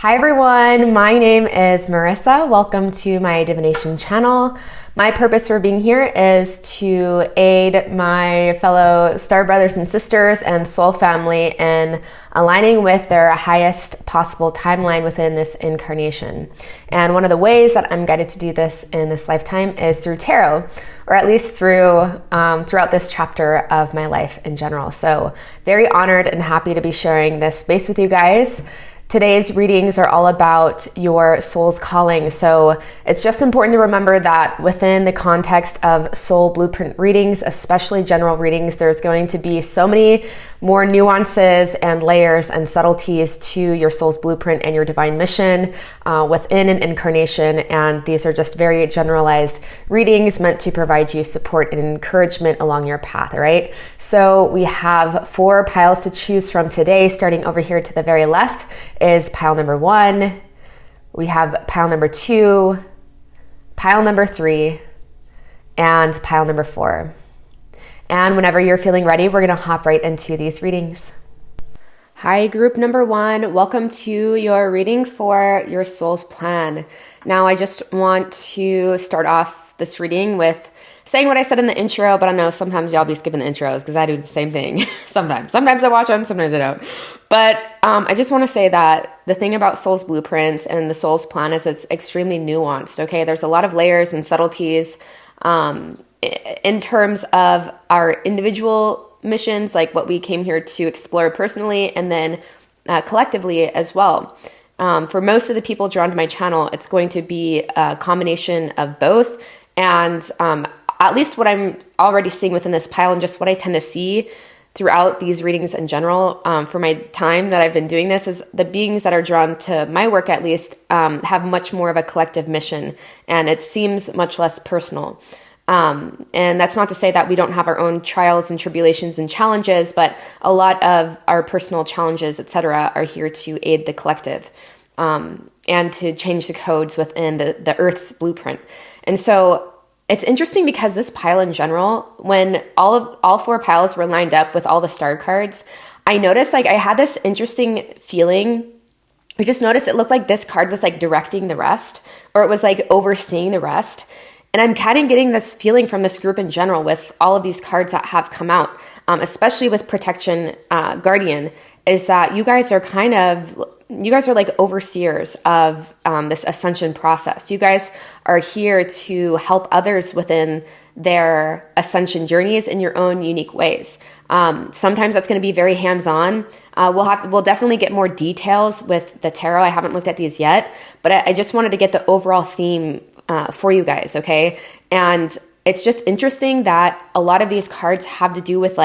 Hi everyone, my name is Marissa. Welcome to my divination channel. My purpose for being here is to aid my fellow star brothers and sisters and soul family in aligning with their highest possible timeline within this incarnation. And one of the ways that I'm guided to do this in this lifetime is through tarot, or at least throughout this chapter of my life in general. So very honored and happy to be sharing this space with you guys. Today's readings are all about your soul's calling. So it's just important to remember that within the context of soul blueprint readings, especially general readings, there's going to be so many more nuances and layers and subtleties to your soul's blueprint and your divine mission within an incarnation. And these are just very generalized readings meant to provide you support and encouragement along your path, all right? So we have 4 piles to choose from today. Starting over here to the very left is pile number 1. We have pile number 2, pile number 3, and pile number 4. And whenever you're feeling ready, we're gonna hop right into these readings. Hi, group number 1. Welcome to your reading for your soul's plan. Now, I just want to start off this reading with saying what I said in the intro, but I know sometimes y'all be skipping the intros because I do the same thing. Sometimes I watch them, sometimes I don't. But I just want to say that the thing about soul's blueprints and the soul's plan is it's extremely nuanced, okay? There's a lot of layers and subtleties in terms of our individual missions, like what we came here to explore personally, and then collectively as well. For most of the people drawn to my channel, it's going to be a combination of both. And at least what I'm already seeing within this pile and just what I tend to see throughout these readings in general for my time that I've been doing this is the beings that are drawn to my work at least have much more of a collective mission, and it seems much less personal. And that's not to say that we don't have our own trials and tribulations and challenges, but a lot of our personal challenges, etc., are here to aid the collective and to change the codes within the Earth's blueprint. And so it's interesting because this pile in general, when all 4 piles were lined up with all the star cards, I noticed I had this interesting feeling. I just noticed it looked like this card was directing the rest, or it was overseeing the rest. And I'm kind of getting this feeling from this group in general with all of these cards that have come out, especially with Protection Guardian, is that you guys are like overseers of this ascension process. You guys are here to help others within their ascension journeys in your own unique ways. Sometimes that's going to be very hands-on. We'll definitely get more details with the tarot. I haven't looked at these yet, but I just wanted to get the overall theme for you guys, okay? And it's just interesting that a lot of these cards have to do with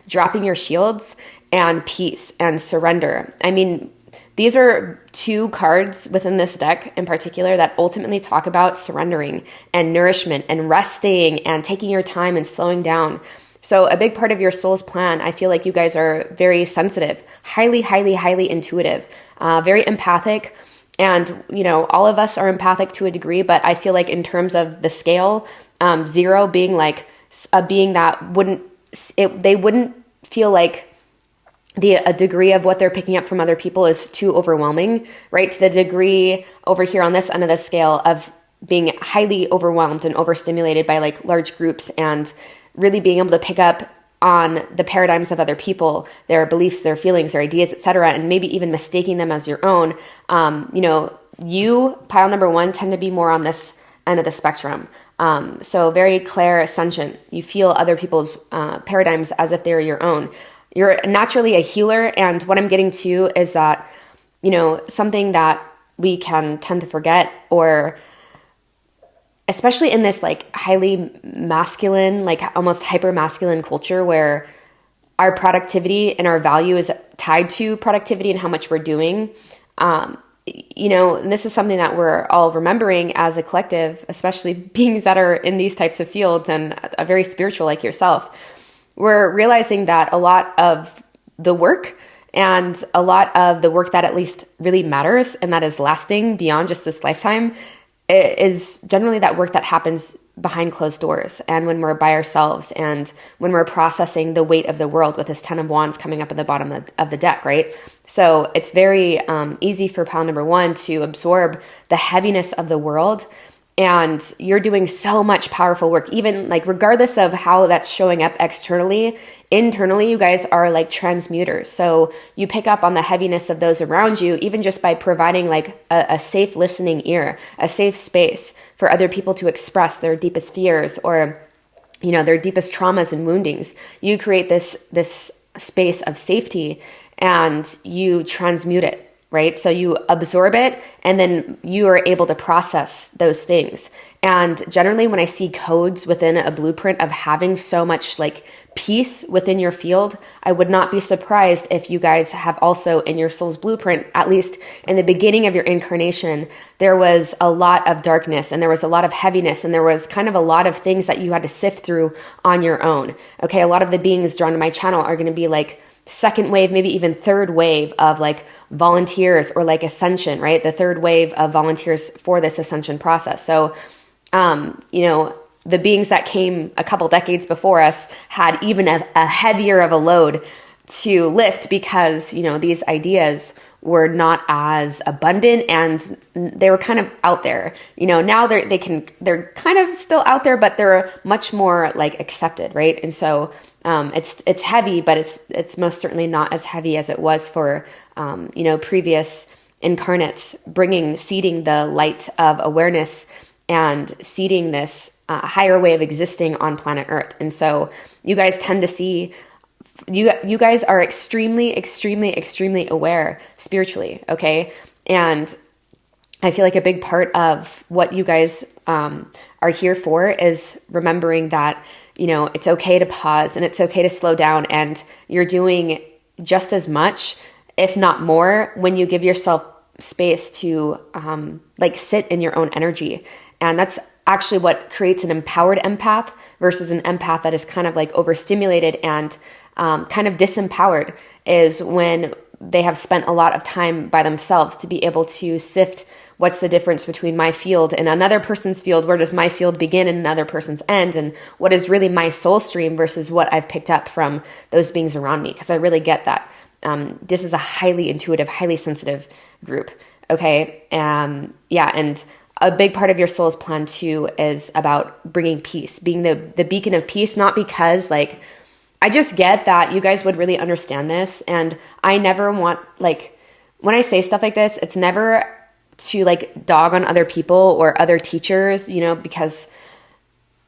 dropping your shields and peace and surrender. I mean, these are 2 cards within this deck in particular that ultimately talk about surrendering and nourishment and resting and taking your time and slowing down. So a big part of your soul's plan, I feel like you guys are very sensitive, highly, highly, highly intuitive, very empathic. And, all of us are empathic to a degree, but I feel like in terms of the scale, 0 being a being that they wouldn't feel like a degree of what they're picking up from other people is too overwhelming, right? To the degree over here on this end of the scale of being highly overwhelmed and overstimulated by large groups and really being able to pick up on the paradigms of other people, their beliefs, their feelings, their ideas, etc., and maybe even mistaking them as your own. You, pile number 1, tend to be more on this end of the spectrum. So very clairsentient. You feel other people's paradigms as if they're your own. You're naturally a healer, and what I'm getting to is that, something that we can tend to forget, or especially in this highly masculine, almost hyper masculine culture where our productivity and our value is tied to productivity and how much we're doing. And this is something that we're all remembering as a collective, especially beings that are in these types of fields and are very spiritual like yourself. We're realizing that a lot of the work and a lot of the work that at least really matters and that is lasting beyond just this lifetime is generally that work that happens behind closed doors and when we're by ourselves and when we're processing the weight of the world with this 10 of Wands coming up at the bottom of the deck, right? So it's very easy for pile number 1 to absorb the heaviness of the world. And you're doing so much powerful work, even like regardless of how that's showing up externally, internally, you guys are like transmuters. So you pick up on the heaviness of those around you, even just by providing like a safe listening ear, a safe space for other people to express their deepest fears or, you know, their deepest traumas and woundings. You create this space of safety and you transmute it. Right? So you absorb it and then you are able to process those things. And generally when I see codes within a blueprint of having so much like peace within your field, I would not be surprised if you guys have also in your soul's blueprint, at least in the beginning of your incarnation, there was a lot of darkness and there was a lot of heaviness and there was kind of a lot of things that you had to sift through on your own. Okay, a lot of the beings drawn to my channel are going to be like second wave, maybe even third wave of like volunteers or like ascension, right? The third wave of volunteers for this ascension process. So, you know, the beings that came a couple decades before us had even a heavier of a load to lift because, you know, these ideas were not as abundant and they were kind of out there. You know, now they're kind of still out there, but they're much more like accepted, right? And so it's heavy, but it's most certainly not as heavy as it was for you know, previous incarnates, seeding the light of awareness and seeding this higher way of existing on planet Earth. And so you guys tend to see. You guys are extremely, extremely, extremely aware spiritually, okay? And I feel like a big part of what you guys are here for is remembering that, you know, it's okay to pause and it's okay to slow down, and you're doing just as much, if not more, when you give yourself space to like sit in your own energy. And that's actually what creates an empowered empath versus an empath that is kind of like overstimulated and kind of disempowered, is when they have spent a lot of time by themselves to be able to sift what's the difference between my field and another person's field, where does my field begin and another person's end, and what is really my soul stream versus what I've picked up from those beings around me. Because I really get that this is a highly intuitive, highly sensitive group, okay? Yeah, and a big part of your soul's plan too is about bringing peace, being the beacon of peace, not because like, I just get that you guys would really understand this. And I never want, like, when I say stuff like this, it's never to like dog on other people or other teachers, you know, because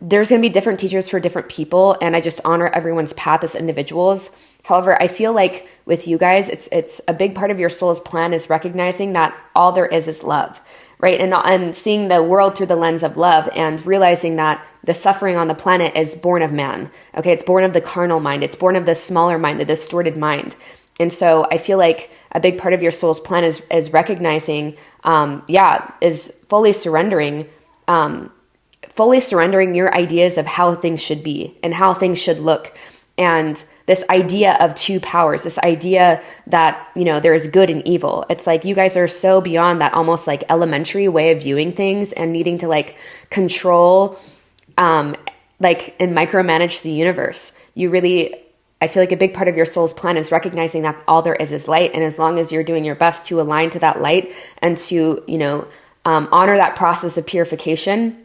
there's going to be different teachers for different people. And I just honor everyone's path as individuals. However, I feel like with you guys, it's a big part of your soul's plan is recognizing that all there is love, right? And seeing the world through the lens of love and realizing that the suffering on the planet is born of man. Okay, it's born of the carnal mind. It's born of the smaller mind, the distorted mind. And so I feel like a big part of your soul's plan is recognizing, is fully surrendering your ideas of how things should be and how things should look. And this idea of two powers, this idea that, you know, there is good and evil. It's like you guys are so beyond that almost like elementary way of viewing things and needing to like control, like and micromanage the universe. I feel like a big part of your soul's plan is recognizing that all there is light. And as long as you're doing your best to align to that light and to, you know, honor that process of purification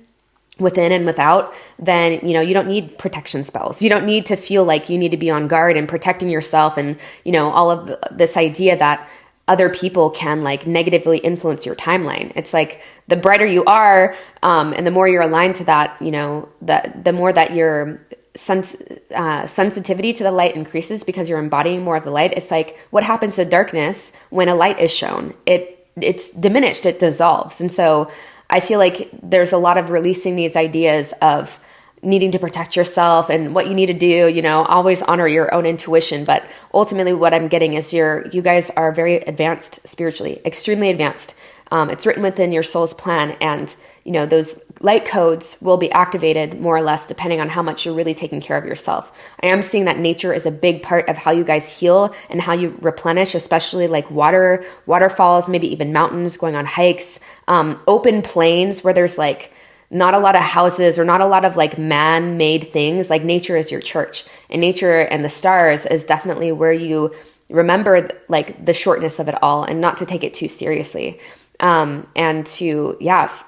within and without, then, you know, you don't need protection spells. You don't need to feel like you need to be on guard and protecting yourself and, you know, all of this idea that other people can like negatively influence your timeline. It's like the brighter you are, and the more you're aligned to that, you know, the more that your sensitivity to the light increases because you're embodying more of the light. It's like what happens to darkness when a light is shown. It's diminished, it dissolves. And so I feel like there's a lot of releasing these ideas of needing to protect yourself and what you need to do, you know, always honor your own intuition. But ultimately what I'm getting is you guys are very advanced spiritually, extremely advanced. It's written within your soul's plan. And, you know, those light codes will be activated more or less depending on how much you're really taking care of yourself. I am seeing that nature is a big part of how you guys heal and how you replenish, especially like waterfalls, maybe even mountains, going on hikes, open plains where there's like not a lot of houses or not a lot of like man-made things. Like nature is your church, and nature and the stars is definitely where you remember like the shortness of it all and not to take it too seriously. And to,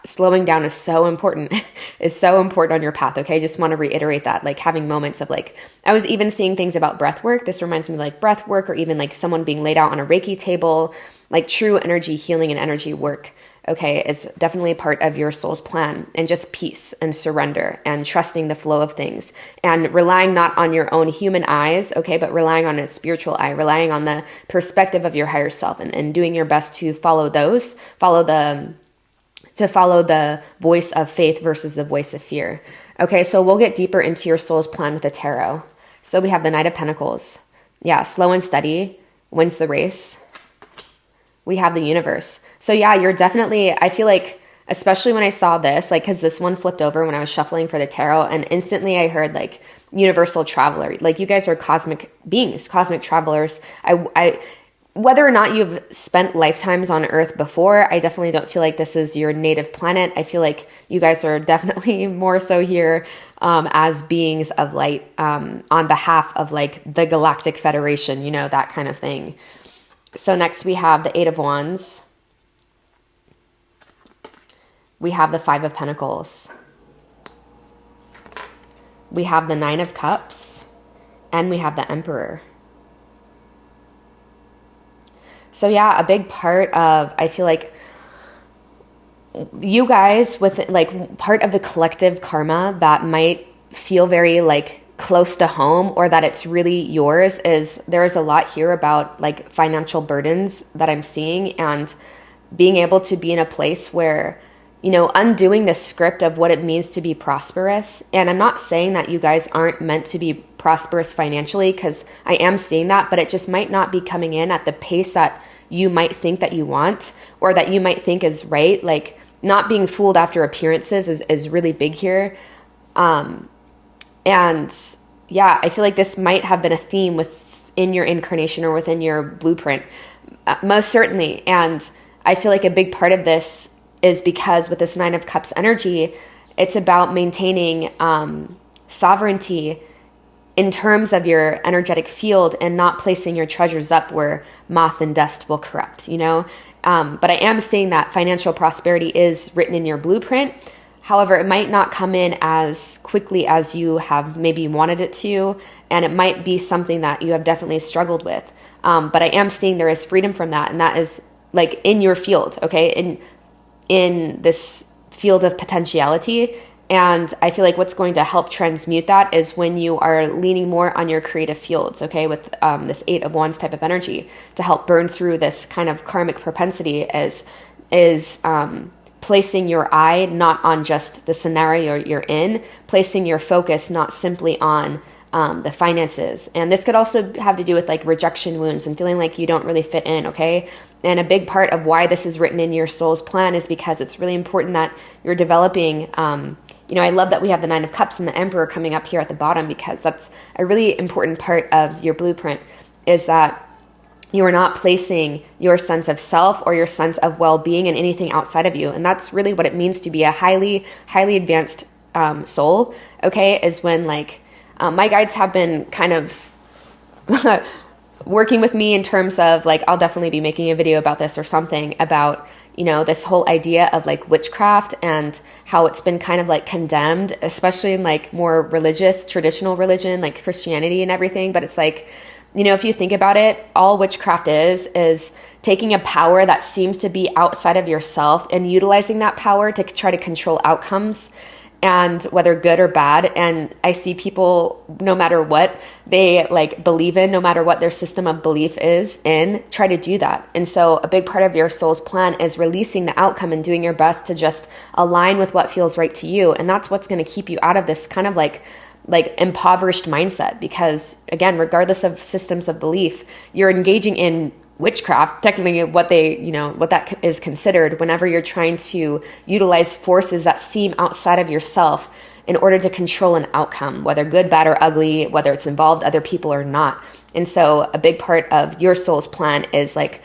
slowing down is so important, is so important on your path. Okay. I just want to reiterate that, like having moments of like, I was even seeing things about breath work. This reminds me of like breath work, or even like someone being laid out on a Reiki table, like true energy healing and energy work. Okay, is definitely a part of your soul's plan, and just peace and surrender and trusting the flow of things and relying not on your own human eyes, okay, but relying on a spiritual eye, relying on the perspective of your higher self, and doing your best to follow the voice of faith versus the voice of fear. Okay, so we'll get deeper into your soul's plan with the tarot. So we have the Knight of Pentacles. Yeah, slow and steady wins the race. We have the Universe. So yeah, you're definitely, I feel like, especially when I saw this, like, cause this one flipped over when I was shuffling for the tarot, and instantly I heard like universal traveler, like you guys are cosmic beings, cosmic travelers. I whether or not you've spent lifetimes on Earth before, I definitely don't feel like this is your native planet. I feel like you guys are definitely more so here as beings of light on behalf of like the Galactic Federation, you know, that kind of thing. So next we have the Eight of Wands. We have the Five of Pentacles. We have the Nine of Cups. And we have the Emperor. So yeah, a big part of, I feel like you guys with like part of the collective karma that might feel very like close to home, or that it's really yours, is there is a lot here about like financial burdens that I'm seeing, and being able to be in a place where, you know, undoing the script of what it means to be prosperous. And I'm not saying that you guys aren't meant to be prosperous financially, because I am seeing that, but it just might not be coming in at the pace that you might think that you want, or that you might think is right. Like not being fooled after appearances is really big here. And yeah, I feel like this might have been a theme within your incarnation or within your blueprint, most certainly. And I feel like a big part of this is because with this Nine of Cups energy, it's about maintaining sovereignty in terms of your energetic field, and not placing your treasures up where moth and dust will corrupt, you know? But I am seeing that financial prosperity is written in your blueprint. However, it might not come in as quickly as you have maybe wanted it to, and it might be something that you have definitely struggled with. But I am seeing there is freedom from that, and that is like in your field, okay? In this field of potentiality. And I feel like what's going to help transmute that is when you are leaning more on your creative fields, okay, with this Eight of Wands type of energy, to help burn through this kind of karmic propensity, is placing your eye not on just the scenario you're in, placing your focus not simply on the finances. And this could also have to do with like rejection wounds and feeling like you don't really fit in, okay? And a big part of why this is written in your soul's plan is because it's really important that you're developing, you know, I love that we have the Nine of Cups and the Emperor coming up here at the bottom, because that's a really important part of your blueprint, is that you are not placing your sense of self or your sense of well-being in anything outside of you. And that's really what it means to be a highly, highly advanced soul, okay, is when like, my guides have been kind of working with me in terms of like, I'll definitely be making a video about this or something about, you know, this whole idea of like witchcraft and how it's been kind of like condemned, especially in like more religious, traditional religion, like Christianity and everything. But it's like, you know, if you think about it, all witchcraft is taking a power that seems to be outside of yourself and utilizing that power to try to control outcomes, and whether good or bad. And I see people, no matter what they like believe in, no matter what their system of belief is in, try to do that. And so a big part of your soul's plan is releasing the outcome and doing your best to just align with what feels right to you. And that's what's going to keep you out of this kind of like impoverished mindset. Because again, regardless of systems of belief, you're engaging in witchcraft, technically what they, what that is considered whenever you're trying to utilize forces that seem outside of yourself in order to control an outcome, whether good, bad, or ugly, whether it's involved other people or not. And so a big part of your soul's plan is like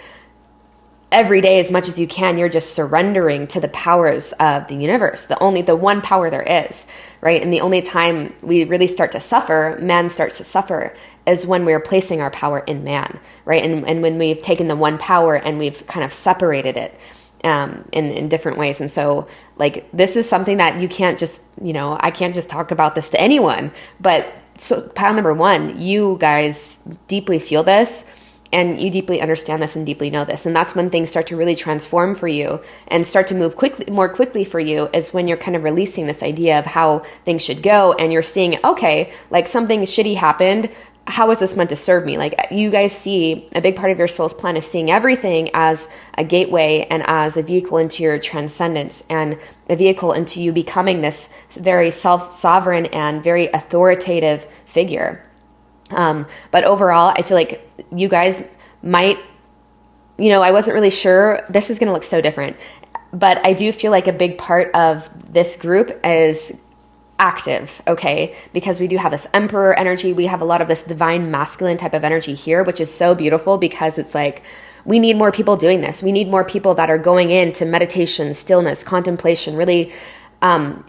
every day, as much as you can, you're just surrendering to the powers of the universe, the one power there is, right? And the only time we really start to suffer, man starts to suffer, is when we're placing our power in man, right? And when we've taken the one power and we've kind of separated it in different ways. And so like, this is something that you can't just, I can't just talk about this to anyone, but so pile number one, you guys deeply feel this and you deeply understand this and deeply know this. And that's when things start to really transform for you and start to move more quickly for you, is when you're kind of releasing this idea of how things should go. And you're seeing, okay, like something shitty happened. How is this meant to serve me? Like, you guys see, a big part of your soul's plan is seeing everything as a gateway and as a vehicle into your transcendence and a vehicle into you becoming this very sovereign and very authoritative figure. But overall, I feel like you guys might, I wasn't really sure. This is going to look so different, but I do feel like a big part of this group is active, okay? Because we do have this emperor energy. We have a lot of this divine masculine type of energy here, which is so beautiful, because it's like, we need more people doing this. We need more people that are going into meditation, stillness, contemplation, really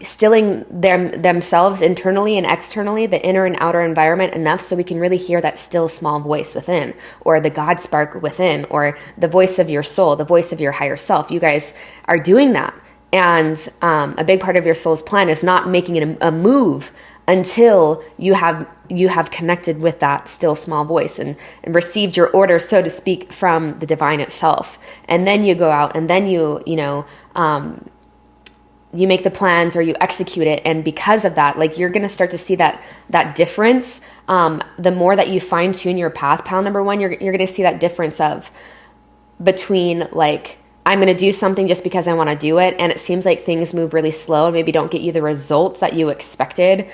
stilling themselves internally and externally, the inner and outer environment, enough so we can really hear that still small voice within, or the God spark within, or the voice of your soul, the voice of your higher self. You guys are doing that. And a big part of your soul's plan is not making it a move until you have connected with that still small voice and received your order, so to speak, from the divine itself. And then you go out and then you make the plans, or you execute it. And because of that, like, you're going to start to see that difference. The more that you fine tune your path, pile number one, you're going to see that difference of between like, I'm going to do something just because I want to do it, and it seems like things move really slow and maybe don't get you the results that you expected.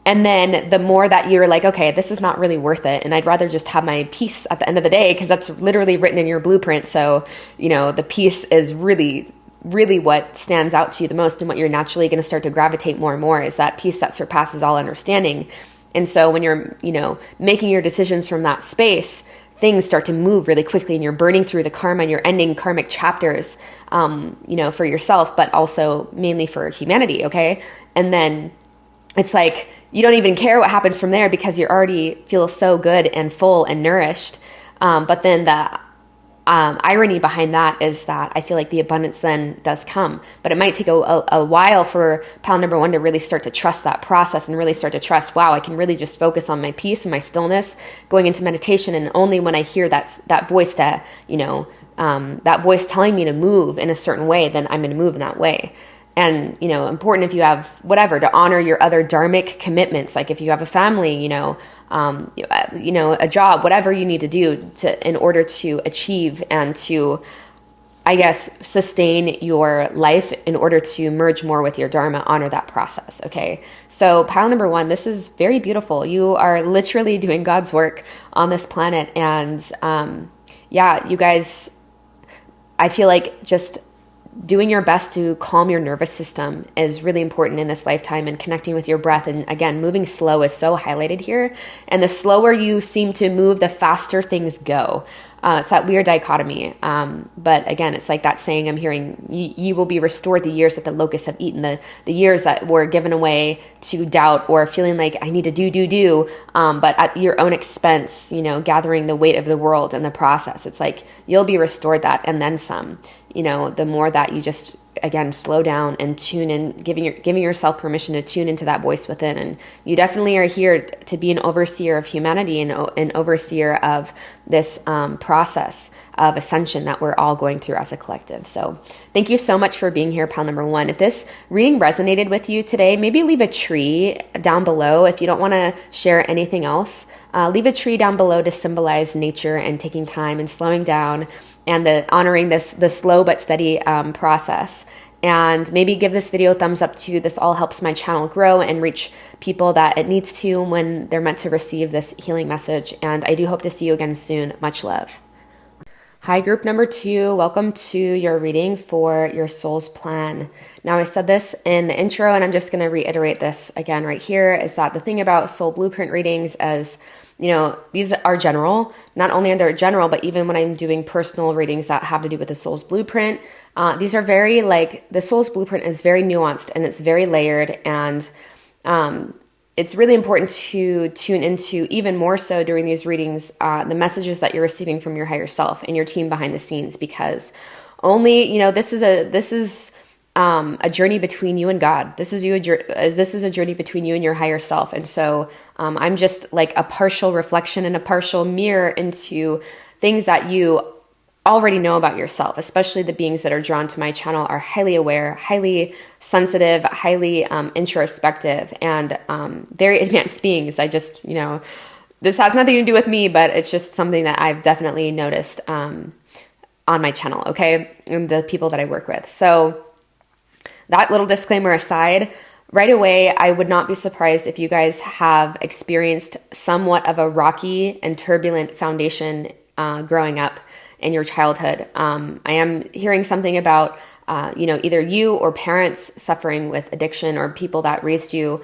And then the more that you're like, okay, this is not really worth it, and I'd rather just have my peace at the end of the day, because that's literally written in your blueprint. So, the peace is really what stands out to you the most, and what you're naturally going to start to gravitate more and more is that peace that surpasses all understanding. And so when you're, making your decisions from that space, things start to move really quickly, and you're burning through the karma and you're ending karmic chapters, for yourself, but also mainly for humanity. Okay. And then it's like, you don't even care what happens from there, because you already feel so good and full and nourished. But then the irony behind that is that I feel like the abundance then does come, but it might take a while for pile number one to really start to trust that process and really start to trust, wow, I can really just focus on my peace and my stillness going into meditation. And only when I hear that voice that voice telling me to move in a certain way, then I'm going to move in that way. And, important if you have whatever, to honor your other dharmic commitments. Like if you have a family, a job, whatever you need to do in order to achieve and to, I guess, sustain your life in order to merge more with your dharma, honor that process. Okay. So pile number one, this is very beautiful. You are literally doing God's work on this planet. And, you guys, I feel like just doing your best to calm your nervous system is really important in this lifetime, and connecting with your breath. And again, moving slow is so highlighted here. And the slower you seem to move, the faster things go. It's that weird dichotomy. But again, it's like that saying I'm hearing, you will be restored the years that the locusts have eaten, the years that were given away to doubt or feeling like I need to do, but at your own expense, gathering the weight of the world in the process. It's like, you'll be restored that and then some, the more that you just, again, slow down and tune in, giving yourself permission to tune into that voice within. And you definitely are here to be an overseer of humanity and an overseer of this process of ascension that we're all going through as a collective. So thank you so much for being here, pile number one. If this reading resonated with you today, maybe leave a tree down below. If you don't want to share anything else, leave a tree down below to symbolize nature and taking time and slowing down, and honoring the slow but steady process. And maybe give this video a thumbs up too. This all helps my channel grow and reach people that it needs to when they're meant to receive this healing message. And I do hope to see you again soon. Much love. Hi, group number 2. Welcome to your reading for your soul's plan. Now, I said this in the intro, and I'm just going to reiterate this again right here, is that the thing about soul blueprint readings is, these are general. Not only are they general, but even when I'm doing personal readings that have to do with the soul's blueprint, these are very, the soul's blueprint is very nuanced and it's very layered, and it's really important to tune into, even more so during these readings, the messages that you're receiving from your higher self and your team behind the scenes, because only, this is a journey between you and God. This is a journey between you and your higher self. And so I'm just like a partial reflection and a partial mirror into things that you already know about yourself. Especially the beings that are drawn to my channel are highly aware, highly sensitive, highly introspective, and very advanced beings. I just, this has nothing to do with me, but it's just something that I've definitely noticed on my channel, okay, and the people that I work with. So that little disclaimer aside, right away, I would not be surprised if you guys have experienced somewhat of a rocky and turbulent foundation growing up in your childhood. I am hearing something about, either you or parents suffering with addiction, or people that raised you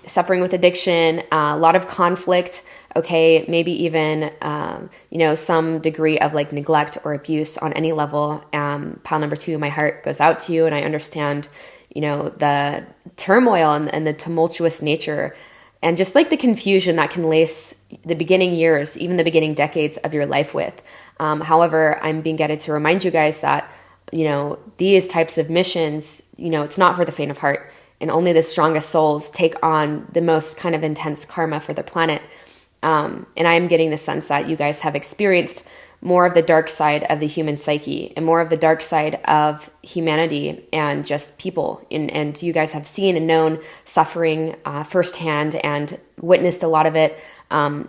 suffering with addiction, a lot of conflict, okay, maybe even, some degree of neglect or abuse on any level. Pile number 2, my heart goes out to you, and I understand, the turmoil and the tumultuous nature, and just the confusion that can lace the beginning years, even the beginning decades of your life with. However, I'm being guided to remind you guys that, these types of missions, it's not for the faint of heart, and only the strongest souls take on the most kind of intense karma for the planet. And I am getting the sense that you guys have experienced more of the dark side of the human psyche and more of the dark side of humanity and just people. And you guys have seen and known suffering firsthand and witnessed a lot of it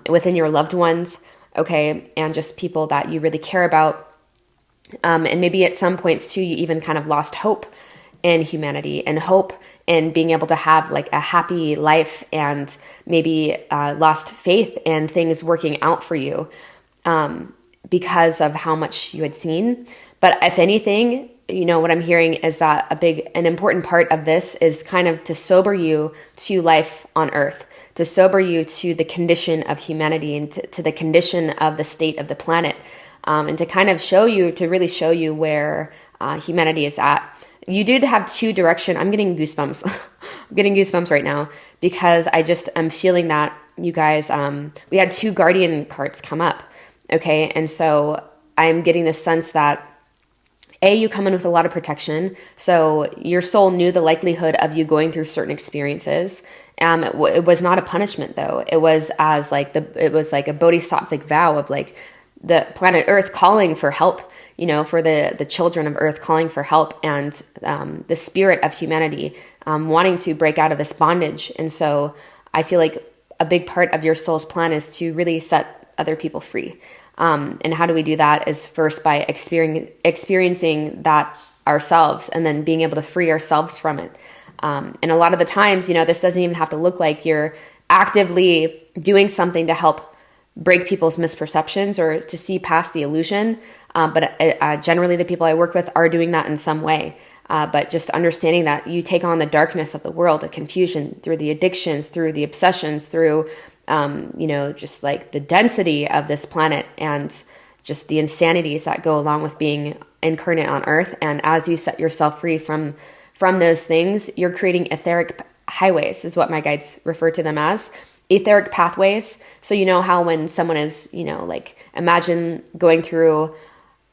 within your loved ones, okay, and just people that you really care about. And maybe at some points too, you even kind of lost hope in humanity and hope in being able to have a happy life, and maybe lost faith in things working out for you because of how much you had seen. But if anything, what I'm hearing is that an important part of this is kind of to sober you to life on earth, to sober you to the condition of humanity and to the condition of the state of the planet, and to kind of really show you where humanity is at. You did have 2 direction. I'm getting goosebumps. I'm getting goosebumps right now because I'm feeling that you guys, we had 2 guardian cards come up. Okay. And so I'm getting the sense that you come in with a lot of protection. So your soul knew the likelihood of you going through certain experiences. It was not a punishment though. It was it was like a bodhisattvic vow of the planet Earth calling for help, for the children of Earth calling for help, and the spirit of humanity wanting to break out of this bondage. And so I feel like a big part of your soul's plan is to really set other people free. And how do we do that is first by experiencing that ourselves, and then being able to free ourselves from it. And a lot of the times, this doesn't even have to look like you're actively doing something to help break people's misperceptions or to see past the illusion. But generally the people I work with are doing that in some way. But just understanding that you take on the darkness of the world, the confusion, through the addictions, through the obsessions, through, just the density of this planet, and just the insanities that go along with being incarnate on Earth. And as you set yourself free from those things, you're creating etheric highways, is what my guides refer to them as. Etheric pathways. So how when someone is, imagine going through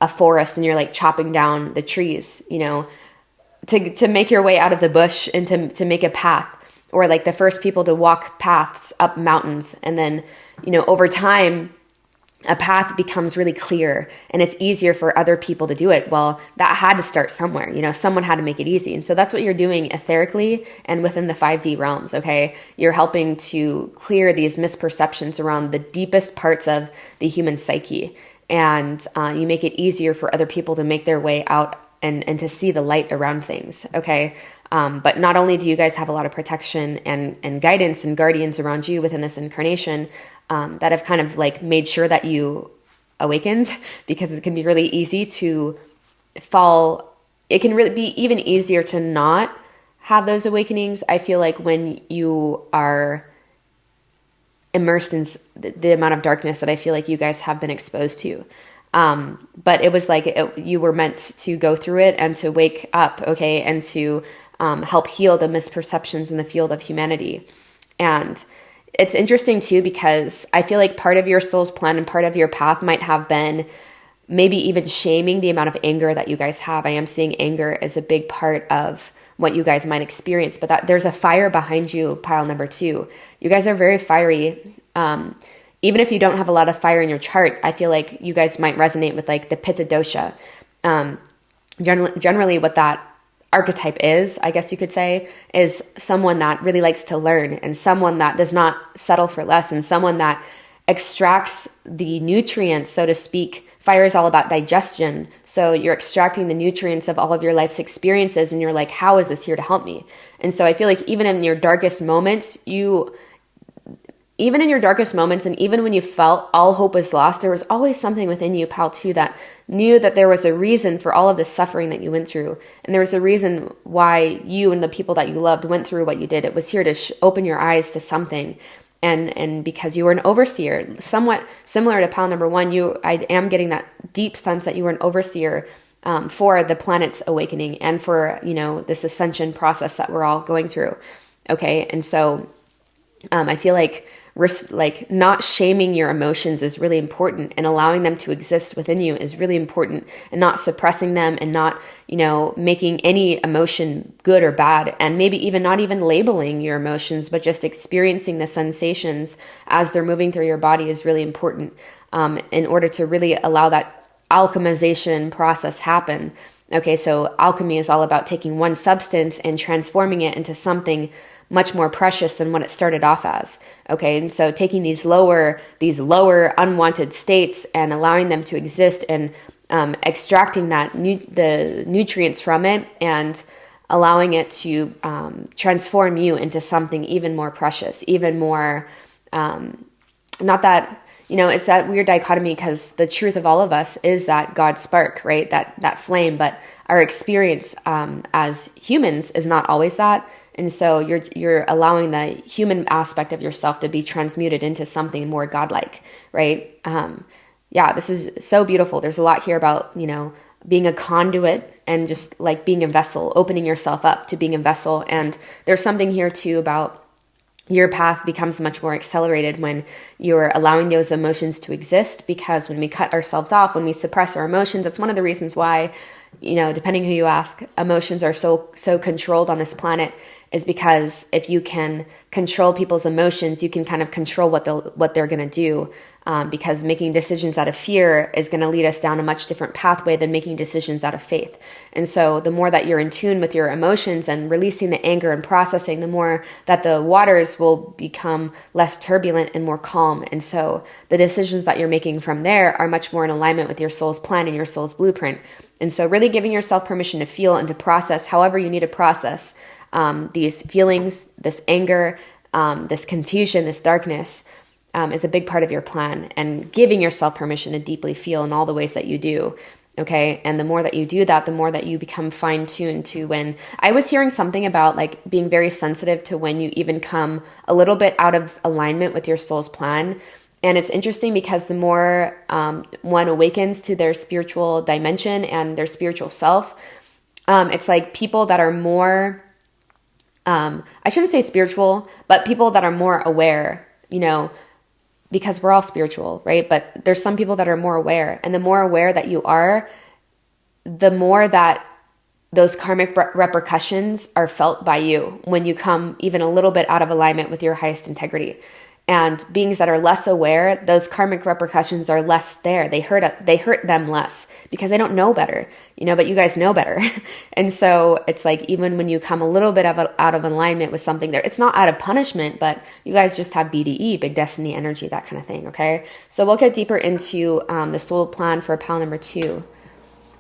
a forest and you're chopping down the trees, to make your way out of the bush and to make a path, or the first people to walk paths up mountains. And then, over time, a path becomes really clear and it's easier for other people to do it. Well, that had to start somewhere, someone had to make it easy. And so that's what you're doing etherically and within the 5D realms. Okay. You're helping to clear these misperceptions around the deepest parts of the human psyche. And you make it easier for other people to make their way out and to see the light around things. Okay. But not only do you guys have a lot of protection and guidance and guardians around you within this incarnation, that have kind of made sure that you awakened, because it can be really easy to fall. It can really be even easier to not have those awakenings, I feel like, when you are immersed in the amount of darkness that I feel like you guys have been exposed to. But it was like you were meant to go through it and to wake up, okay, and to help heal the misperceptions in the field of humanity. And it's interesting too, because I feel like part of your soul's plan and part of your path might have been maybe even shaming the amount of anger that you guys have. I am seeing anger as a big part of what you guys might experience, but that there's a fire behind you, pile number 2. You guys are very fiery. Even if you don't have a lot of fire in your chart, I feel like you guys might resonate with like the Pitta dosha. Generally what that archetype is, I guess you could say, is someone that really likes to learn, and someone that does not settle for less, and someone that extracts the nutrients, so to speak. Fire is all about digestion. So you're extracting the nutrients of all of your life's experiences, and you're like, how is this here to help me? And so I feel like even in your darkest moments, and even when you felt all hope was lost, there was always something within you, pal, too, that knew that there was a reason for all of the suffering that you went through. And there was a reason why you and the people that you loved went through what you did. It was here to open your eyes to something. And because you were an overseer, somewhat similar to pile number 1, I am getting that deep sense that you were an overseer for the planet's awakening and for, this ascension process that we're all going through. Okay. And so I feel like not shaming your emotions is really important, and allowing them to exist within you is really important, and not suppressing them, and not, making any emotion good or bad, and maybe even not even labeling your emotions, but just experiencing the sensations as they're moving through your body is really important in order to really allow that alchemization process happen. Okay, so alchemy is all about taking one substance and transforming it into something much more precious than what it started off as. Okay, and so taking these lower unwanted states and allowing them to exist, and extracting the nutrients from it, and allowing it to transform you into something even more precious, even more, not that, it's that weird dichotomy, because the truth of all of us is that God spark, right? That flame, but our experience as humans is not always that. And so you're allowing the human aspect of yourself to be transmuted into something more godlike, right? This is so beautiful. There's a lot here about, being a conduit, and just like being a vessel, opening yourself up to being a vessel. And there's something here too about your path becomes much more accelerated when you're allowing those emotions to exist, because when we cut ourselves off, when we suppress our emotions, that's one of the reasons why, depending who you ask, emotions are so controlled on this planet, is because if you can control people's emotions, you can kind of control what they're going to do. Because making decisions out of fear is going to lead us down a much different pathway than making decisions out of faith. And so the more that you're in tune with your emotions and releasing the anger and processing, the more that the waters will become less turbulent and more calm. And so the decisions that you're making from there are much more in alignment with your soul's plan and your soul's blueprint. And so really giving yourself permission to feel and to process however you need to process these feelings, this anger, this confusion, this darkness, is a big part of your plan, and giving yourself permission to deeply feel in all the ways that you do. Okay. And the more that you do that, the more that you become fine-tuned to when I was hearing something about like being very sensitive to when you even come a little bit out of alignment with your soul's plan. And it's interesting because the more one awakens to their spiritual dimension and their spiritual self, it's like people that are more, I shouldn't say spiritual, but people that are more aware, because we're all spiritual, right? But there's some people that are more aware, and the more aware that you are, the more that those karmic repercussions are felt by you when you come even a little bit out of alignment with your highest integrity. And beings that are less aware, those karmic repercussions are less there. They hurt them less because they don't know better, but you guys know better. And so it's like, even when you come a little bit out of alignment with something there, it's not out of punishment, but you guys just have BDE, big destiny energy, that kind of thing. Okay. So we'll get deeper into the soul plan for pile number 2.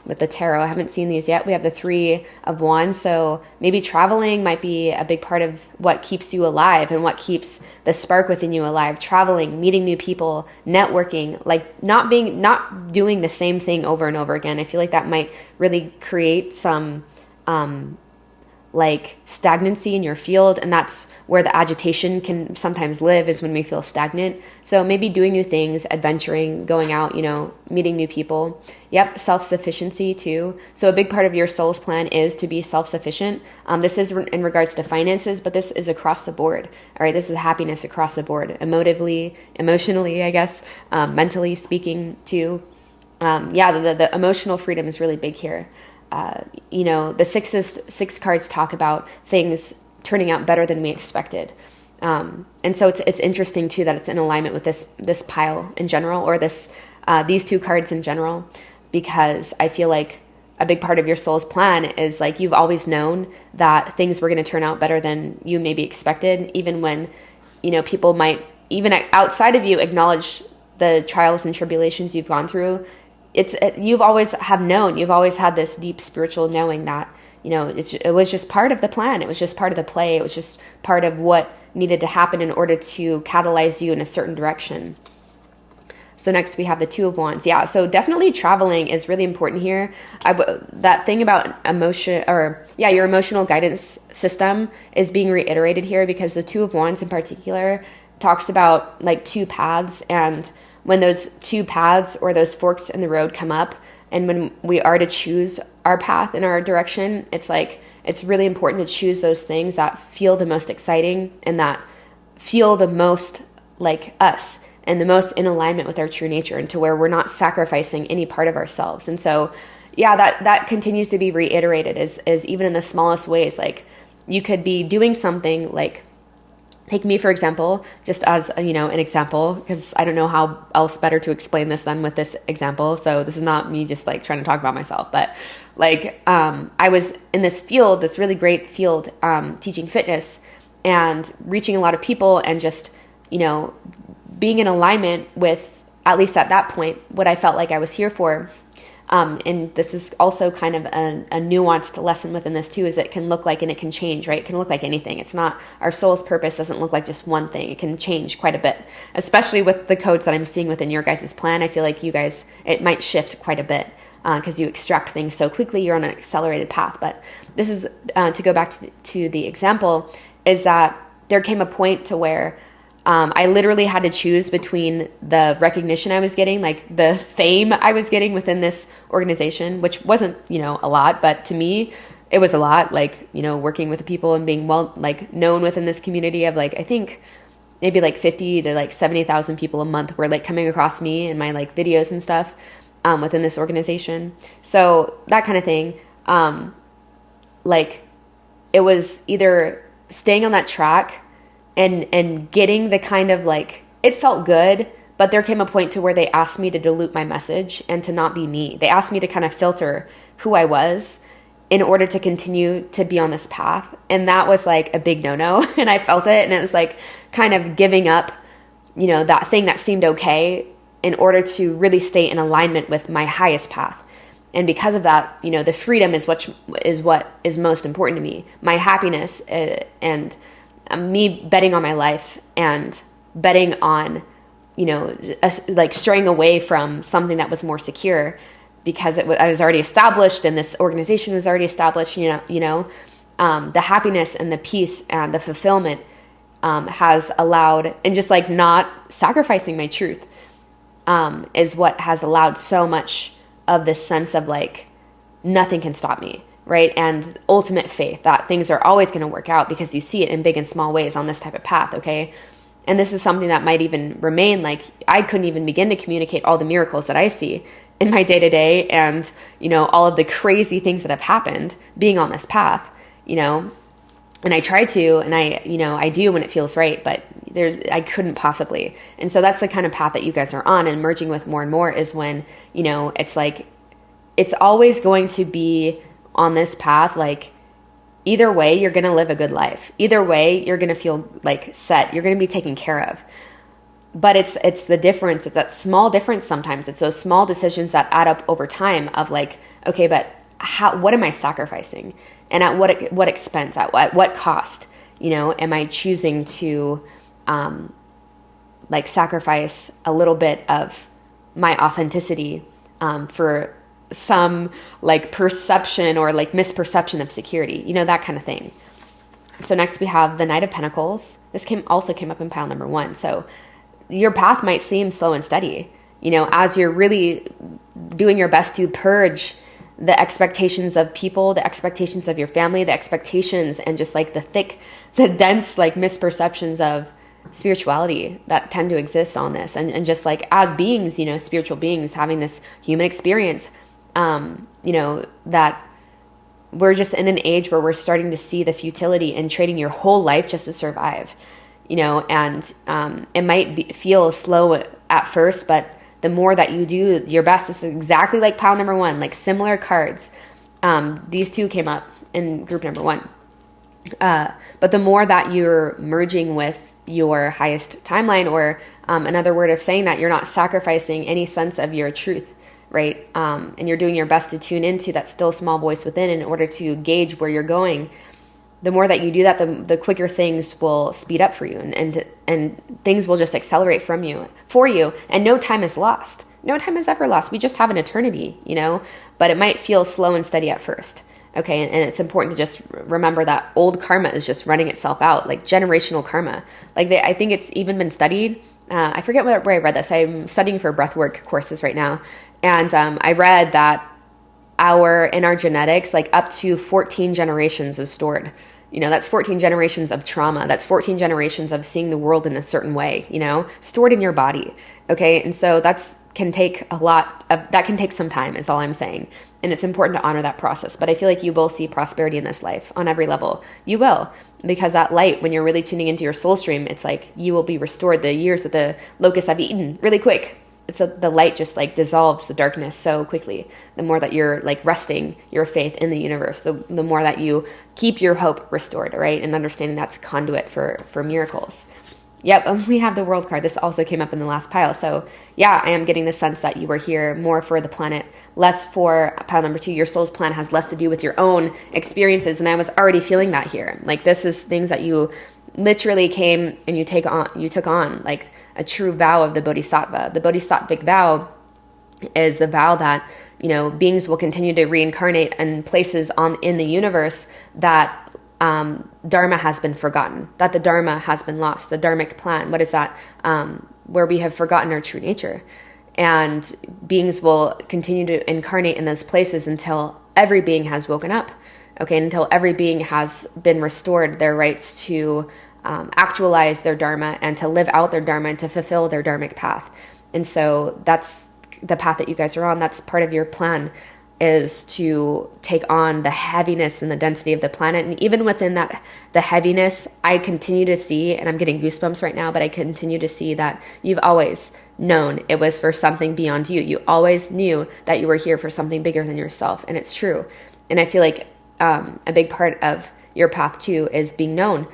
with the tarot. I haven't seen these yet. We have the Three of Wands. So maybe traveling might be a big part of what keeps you alive and what keeps the spark within you alive. Traveling, meeting new people, networking, like not doing the same thing over and over again. I feel like that might really create some like stagnancy in your field, and that's where the agitation can sometimes live, is when we feel stagnant. So maybe doing new things, adventuring, going out, meeting new people. Yep, self-sufficiency too. So a big part of your soul's plan is to be self-sufficient. This is in regards to finances, but this is across the board. All right, this is happiness across the board, emotionally, I guess, mentally speaking too. The emotional freedom is really big here. The six cards talk about things turning out better than we expected. And so it's interesting too that it's in alignment with this pile in general, or these two cards in general, because I feel like a big part of your soul's plan is like, you've always known that things were going to turn out better than you maybe expected, even when, people might, even outside of you, acknowledge the trials and tribulations you've gone through. You've always had this deep spiritual knowing that, it was just part of the plan. It was just part of the play. It was just part of what needed to happen in order to catalyze you in a certain direction. So next we have the Two of Wands. Yeah, so definitely traveling is really important here. That thing about your emotional guidance system is being reiterated here, because the Two of Wands in particular talks about like two paths, and when those two paths or those forks in the road come up, and when we are to choose our path and our direction, it's like, it's really important to choose those things that feel the most exciting and that feel the most like us and the most in alignment with our true nature, and to where we're not sacrificing any part of ourselves. And so, that continues to be reiterated is even in the smallest ways. Like, you could be doing something like, take me, for example, just as, an example, because I don't know how else better to explain this than with this example. So this is not me just like trying to talk about myself, but like, I was in this field, this really great field, teaching fitness and reaching a lot of people, and just, being in alignment with, at least at that point, what I felt like I was here for. And this is also kind of a nuanced lesson within this too, is it can look like, and it can change, right? It can look like anything. It's not, our soul's purpose doesn't look like just one thing. It can change quite a bit, especially with the codes that I'm seeing within your guys' plan. I feel like you guys, it might shift quite a bit because you extract things so quickly. You're on an accelerated path. But this is, to go back to the example, is that there came a point to where I literally had to choose between the recognition I was getting, like the fame I was getting within this organization, which wasn't, a lot, but to me, it was a lot, like, working with the people and being known within this community of like, I think maybe like 50 to like 70,000 people a month were like coming across me and my like videos and stuff, within this organization. So that kind of thing, like it was either staying on that track and getting the kind of like, it felt good, but there came a point to where they asked me to dilute my message and to not be me. They asked me to kind of filter who I was in order to continue to be on this path. And that was like a big no-no. And I felt it. And it was like kind of giving up, that thing that seemed okay in order to really stay in alignment with my highest path. And because of that, the freedom is what is most important to me. My happiness, and me betting on my life and betting on, like straying away from something that was more secure, because I was already established and this organization was already established, the happiness and the peace and the fulfillment has allowed, and just like not sacrificing my truth is what has allowed so much of this sense of like, nothing can stop me. Right? And ultimate faith that things are always going to work out, because you see it in big and small ways on this type of path. Okay. And this is something that might even remain, like I couldn't even begin to communicate all the miracles that I see in my day to day, and, all of the crazy things that have happened being on this path, and I try to, and I do when it feels right, but I couldn't possibly. And so that's the kind of path that you guys are on, and merging with more and more is when, it's like, it's always going to be on this path, like either way, you're going to live a good life. Either way, you're going to feel like set. You're going to be taken care of. But it's the difference. It's that small difference sometimes. It's those small decisions that add up over time of like, Okay, but what am I sacrificing? And at what expense, at what cost? Am I choosing to sacrifice a little bit of my authenticity for some perception or misperception of security, that kind of thing. So next we have the Knight of Pentacles. This also came up in pile number 1. So your path might seem slow and steady, as you're really doing your best to purge the expectations of people, the expectations of your family, the expectations and just the dense misperceptions of spirituality that tend to exist on this. And just as beings, spiritual beings having this human experience, that we're just in an age where we're starting to see the futility in trading your whole life just to survive, and it might feel slow at first, but the more that you do your best, it's exactly like pile number 1, similar cards. These two came up in group number 1. But the more that you're merging with your highest timeline, or another word of saying that you're not sacrificing any sense of your truth, right? And you're doing your best to tune into that still small voice within in order to gauge where you're going. The more that you do that, the quicker things will speed up for you, and things will just accelerate for you, and no time is lost. No time is ever lost. We just have an eternity, but it might feel slow and steady at first. Okay. And it's important to just remember that old karma is just running itself out, generational karma. I think it's even been studied. I forget where I read this. I'm studying for breathwork courses right now. And I read that in our genetics, up to 14 generations is stored. That's 14 generations of trauma. That's 14 generations of seeing the world in a certain way, stored in your body. Okay. And so that can take some time is all I'm saying. And it's important to honor that process. But I feel like you will see prosperity in this life on every level. You will, because that light, when you're really tuning into your soul stream, it's you will be restored. The years that the locusts have eaten really quick. The light just dissolves the darkness so quickly. The more that you're resting your faith in the universe, the more that you keep your hope restored, right? And understanding that's a conduit for miracles. Yep, we have the World card. This also came up in the last pile. So yeah, I am getting the sense that you were here more for the planet, less for pile number 2. Your soul's plan has less to do with your own experiences. And I was already feeling that here. This is things that you literally came and you took on a true vow of the Bodhisattva. The Bodhisattvic vow is the vow that, beings will continue to reincarnate in places in the universe that Dharma has been forgotten, that the Dharma has been lost, the Dharmic plan. What is that? Where we have forgotten our true nature. And beings will continue to incarnate in those places until every being has woken up. Okay, until every being has been restored their rights to actualize their Dharma and to live out their Dharma and to fulfill their Dharmic path. And so that's the path that you guys are on. That's part of your plan, is to take on the heaviness and the density of the planet. And even within that, the heaviness, I continue to see, and I'm getting goosebumps right now, but I continue to see that you've always known it was for something beyond you. You always knew that you were here for something bigger than yourself. And it's true. And I feel like a big part of your path too is being known.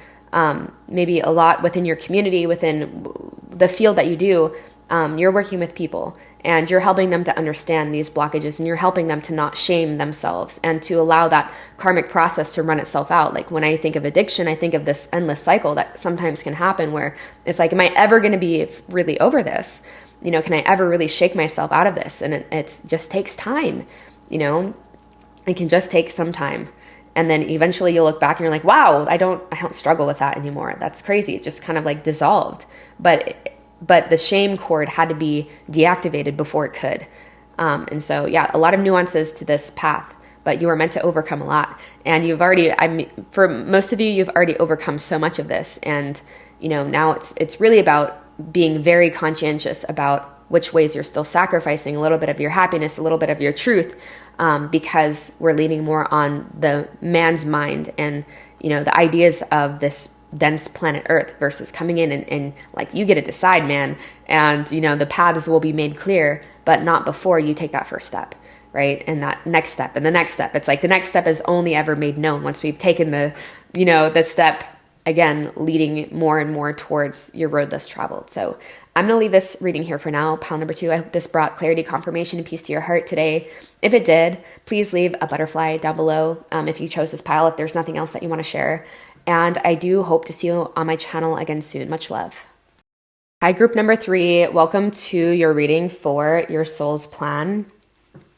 Maybe a lot within your community, within the field that you do, you're working with people and you're helping them to understand these blockages, and you're helping them to not shame themselves and to allow that karmic process to run itself out. When I think of addiction, I think of this endless cycle that sometimes can happen where it's am I ever going to be really over this? Can I ever really shake myself out of this? And it just takes time, it can just take some time. And then eventually you'll look back and you're like, wow, I don't struggle with that anymore. That's crazy. It just kind of dissolved. But the shame cord had to be deactivated before it could. And so, yeah, a lot of nuances to this path, but you are meant to overcome a lot. And for most of you, you've already overcome so much of this. And, now it's really about being very conscientious about which ways you're still sacrificing a little bit of your happiness, a little bit of your truth, because we're leaning more on the man's mind and, the ideas of this dense planet Earth versus coming in and you get to decide, man. And, the paths will be made clear, but not before you take that first step, right? And that next step and the next step. It's the next step is only ever made known once we've taken the step again, leading more and more towards your road less traveled. So I'm going to leave this reading here for now. Pile number 2. I hope this brought clarity, confirmation, and peace to your heart today. If it did, please leave a butterfly down below if you chose this pile, if there's nothing else that you want to share. And I do hope to see you on my channel again soon. Much love. Hi, group number 3. Welcome to your reading for your soul's plan.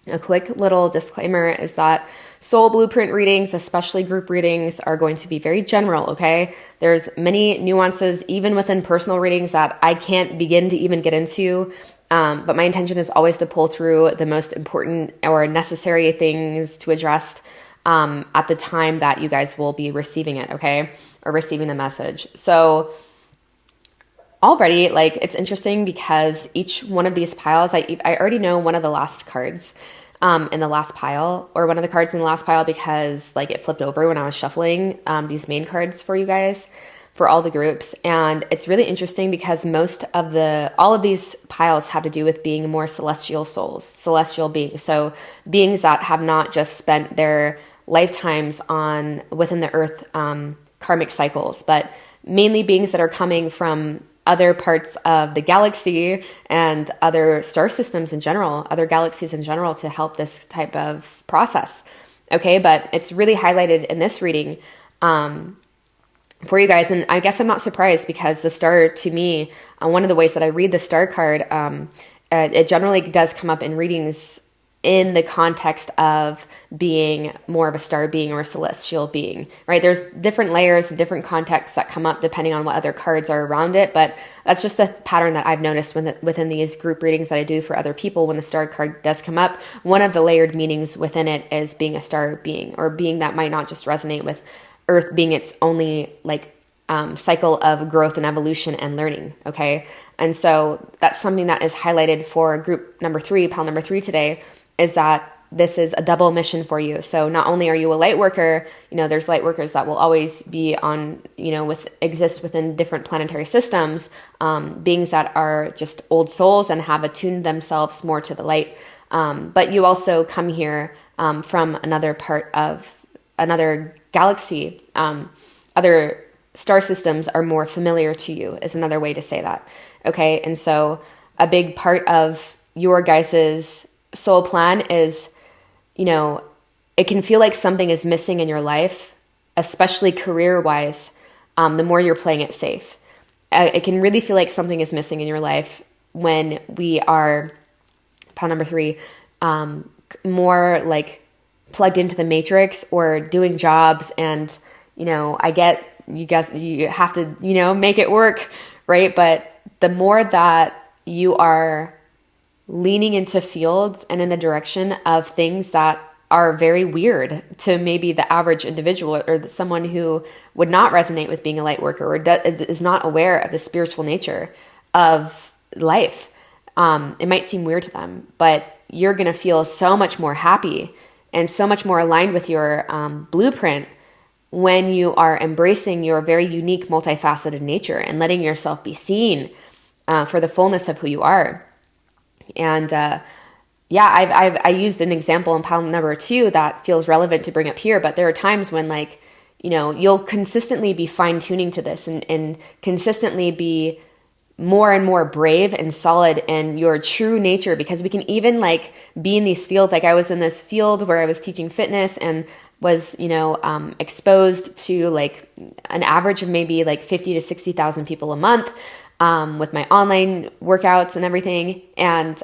A quick little disclaimer is that soul blueprint readings, especially group readings, are going to be very general, okay? There's many nuances, even within personal readings, that I can't begin to even get into. But my intention is always to pull through the most important or necessary things to address at the time that you guys will be receiving it, okay? Or receiving the message. So already, like, it's interesting because each one of these piles, I already know one of the last cards in the last pile, or one of the cards in the last pile, because like it flipped over when I was shuffling these main cards for you guys, for all the groups. And it's really interesting because all of these piles have to do with being more celestial souls, celestial beings. So beings that have not just spent their lifetimes within the earth karmic cycles, but mainly beings that are coming from other parts of the galaxy and other star systems in general, other galaxies in general, to help this type of process. Okay, but it's really highlighted in this reading for you guys. And I guess I'm not surprised, because the star, to me, one of the ways that I read the star card, it generally does come up in readings in the context of being more of a star being or a celestial being, right? There's different layers and different contexts that come up depending on what other cards are around it, but that's just a pattern that I've noticed within these group readings that I do for other people. When the star card does come up, one of the layered meanings within it is being a star being, or being that might not just resonate with Earth being its only cycle of growth and evolution and learning, okay? And so that's something that is highlighted for group number 3, pile number 3 today, is that this is a double mission for you. So not only are you a light worker, there's light workers that will always be exist within different planetary systems, beings that are just old souls and have attuned themselves more to the light. But you also come here from another part of another galaxy. Other star systems are more familiar to you, is another way to say that. Okay. And so a big part of your guys's soul plan is, it can feel like something is missing in your life, especially career-wise, the more you're playing it safe. It can really feel like something is missing in your life when we are, pile number 3, more like plugged into the matrix or doing jobs. And, I get you guys, you have to, make it work, right? But the more that you are leaning into fields and in the direction of things that are very weird to maybe the average individual, or someone who would not resonate with being a light worker, or is not aware of the spiritual nature of life. It might seem weird to them, but you're going to feel so much more happy and so much more aligned with your blueprint when you are embracing your very unique, multifaceted nature and letting yourself be seen for the fullness of who you are. And I used an example in pile number 2 that feels relevant to bring up here, but there are times when you'll consistently be fine tuning to this and consistently be more and more brave and solid in your true nature, because we can even be in these fields. Like I was in this field where I was teaching fitness and was, exposed to an average of maybe 50 to 60,000 people a month. With my online workouts and everything. And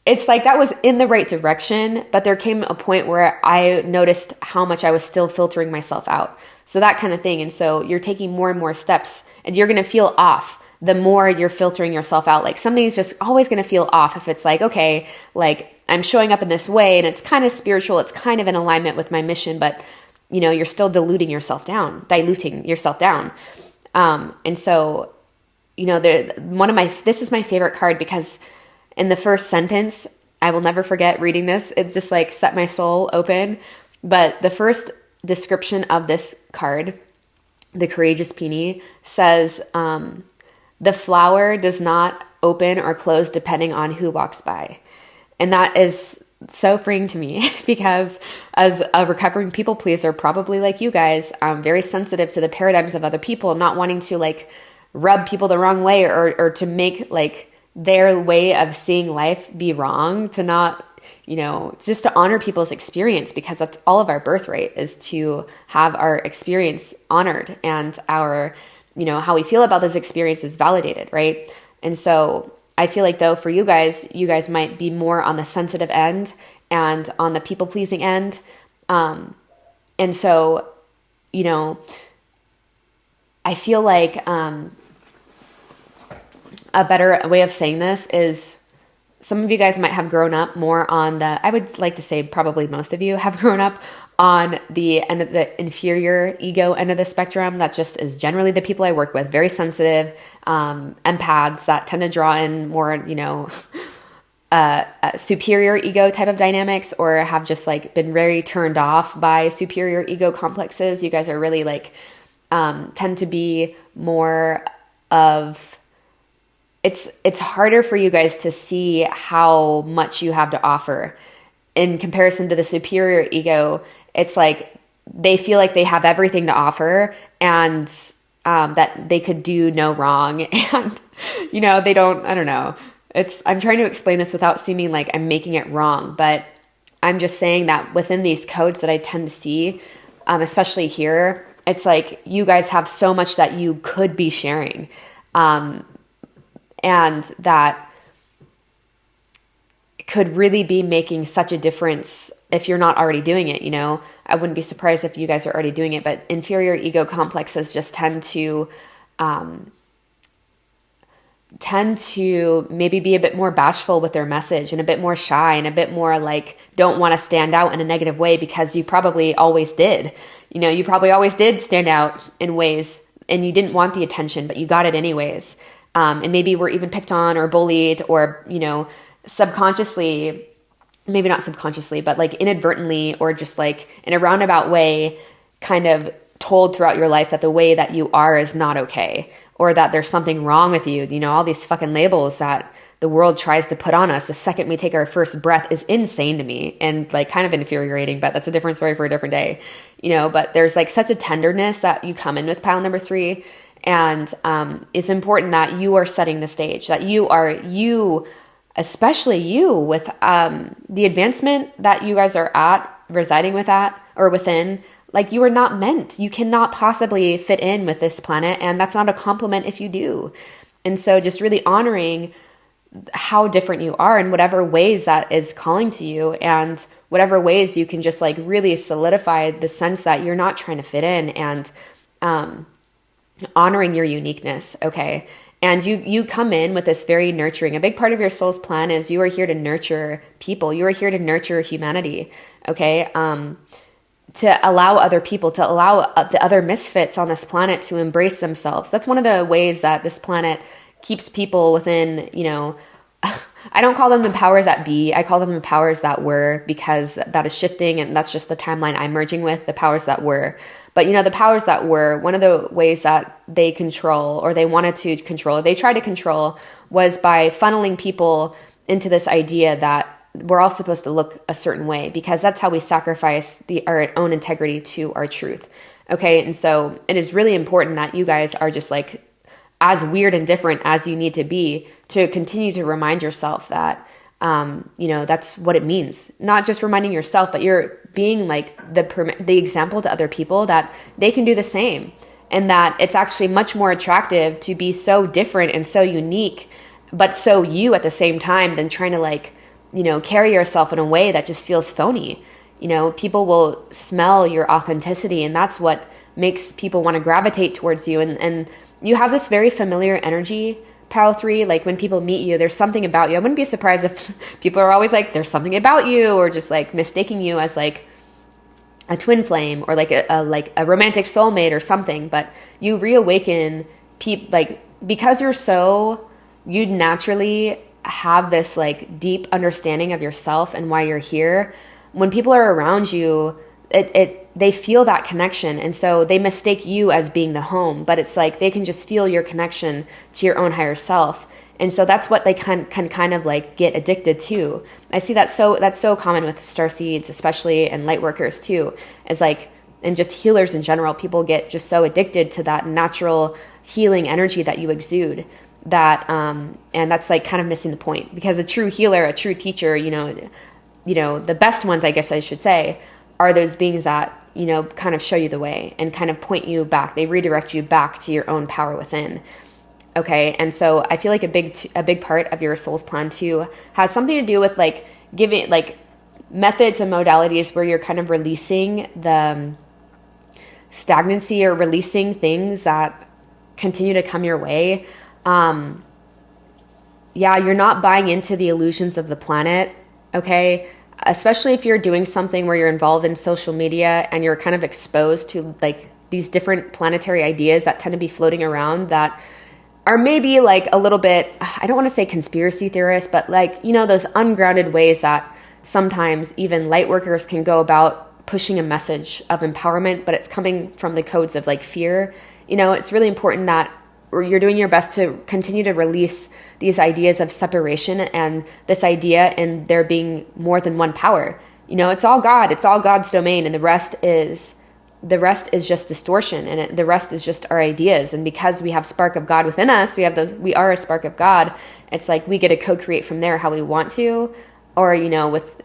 it's that was in the right direction, but there came a point where I noticed how much I was still filtering myself out. So that kind of thing. And so you're taking more and more steps, and you're going to feel off the more you're filtering yourself out. Something's just always going to feel off if it's okay, I'm showing up in this way and it's kind of spiritual. It's kind of in alignment with my mission, but you're still diluting yourself down. And so, this is my favorite card, because in the first sentence, I will never forget reading this. It's just set my soul open. But the first description of this card, the Courageous Peony, says, the flower does not open or close depending on who walks by. And that is so freeing to me because as a recovering people pleaser, probably like you guys, I'm very sensitive to the paradigms of other people, not wanting to like rub people the wrong way or to make like their way of seeing life be wrong, to not, just to honor people's experience, because that's all of our birthright, is to have our experience honored and our, how we feel about those experiences validated, right? And so I feel like though for you guys might be more on the sensitive end and on the people pleasing end. And so, I feel like a better way of saying this is some of you guys might have grown up more on I would like to say probably most of you have grown up on the end of the inferior ego end of the spectrum. That just is generally the people I work with, very sensitive, empaths that tend to draw in more, superior ego type of dynamics, or have just like been very turned off by superior ego complexes. You guys are really like, tend to be more of, it's harder for you guys to see how much you have to offer in comparison to the superior ego. It's like they feel like they have everything to offer, and that they could do no wrong. And, they don't, I don't know. I'm trying to explain this without seeming like I'm making it wrong, but I'm just saying that within these codes that I tend to see, especially here, it's like you guys have so much that you could be sharing. And that could really be making such a difference if you're not already doing it. I wouldn't be surprised if you guys are already doing it, but inferior ego complexes just tend to maybe be a bit more bashful with their message, and a bit more shy, and a bit more like don't want to stand out in a negative way, because you probably always did. You probably always did stand out in ways, and you didn't want the attention, but you got it anyways. And maybe we're even picked on or bullied, or, subconsciously, maybe not subconsciously, but like inadvertently, or just like in a roundabout way, kind of told throughout your life that the way that you are is not okay, or that there's something wrong with you. All these fucking labels that the world tries to put on us the second we take our first breath is insane to me, and like kind of infuriating, but that's a different story for a different day, but there's like such a tenderness that you come in with pile number 3. And it's important that you are setting the stage, that you, especially you, with the advancement that you guys are residing within, like you are not meant. You cannot possibly fit in with this planet, and that's not a compliment if you do. And so just really honoring how different you are in whatever ways that is calling to you, and whatever ways you can just like really solidify the sense that you're not trying to fit in, and honoring your uniqueness. Okay. And you come in with this very nurturing. A big part of your soul's plan is you are here to nurture people. You are here to nurture humanity. Okay. To allow other people, to allow the other misfits on this planet to embrace themselves. That's one of the ways that this planet keeps people within, I don't call them the powers that be. I call them the powers that were, because that is shifting, and that's just the timeline I'm merging with, the powers that were. But, the powers that were, one of the ways that they control, or they wanted to control, they tried to control, was by funneling people into this idea that we're all supposed to look a certain way, because that's how we sacrifice our own integrity to our truth. Okay. And so it is really important that you guys are just like as weird and different as you need to be, to continue to remind yourself that, that's what it means. Not just reminding yourself, but you're being like the example to other people that they can do the same, and that it's actually much more attractive to be so different and so unique, but so you at the same time, than trying to like, carry yourself in a way that just feels phony. People will smell your authenticity, and that's what makes people want to gravitate towards you. And you have this very familiar energy, Pile 3, like when people meet you, there's something about you. I wouldn't be surprised if people are always like, there's something about you, or just like mistaking you as like a twin flame, or like a romantic soulmate or something. But you reawaken because you naturally have this like deep understanding of yourself and why you're here. When people are around you, they feel that connection, and so they mistake you as being the home, but it's like they can just feel your connection to your own higher self. And so that's what they can kind of like get addicted to. I see that's so common with starseeds, especially, and light workers too, is like, and just healers in general. People get just so addicted to that natural healing energy that you exude, that and that's like kind of missing the point, because a true healer, a true teacher, the best ones, I guess I should say, are those beings that, kind of show you the way and kind of point you back. They redirect you back to your own power within. Okay. And so I feel like a big part of your soul's plan too has something to do with like giving like methods and modalities where you're kind of releasing the stagnancy, or releasing things that continue to come your way. You're not buying into the illusions of the planet. Okay. Especially if you're doing something where you're involved in social media and you're kind of exposed to like these different planetary ideas that tend to be floating around that are maybe like a little bit, I don't want to say conspiracy theorists, but like, those ungrounded ways that sometimes even light workers can go about pushing a message of empowerment, but it's coming from the codes of like fear. It's really important that you're doing your best to continue to release these ideas of separation and this idea and there being more than one power. It's all God, it's all God's domain, and the rest is just distortion, and the rest is just our ideas. And because we have spark of God within us, we are a spark of God. It's like we get to co-create from there how we want to, or with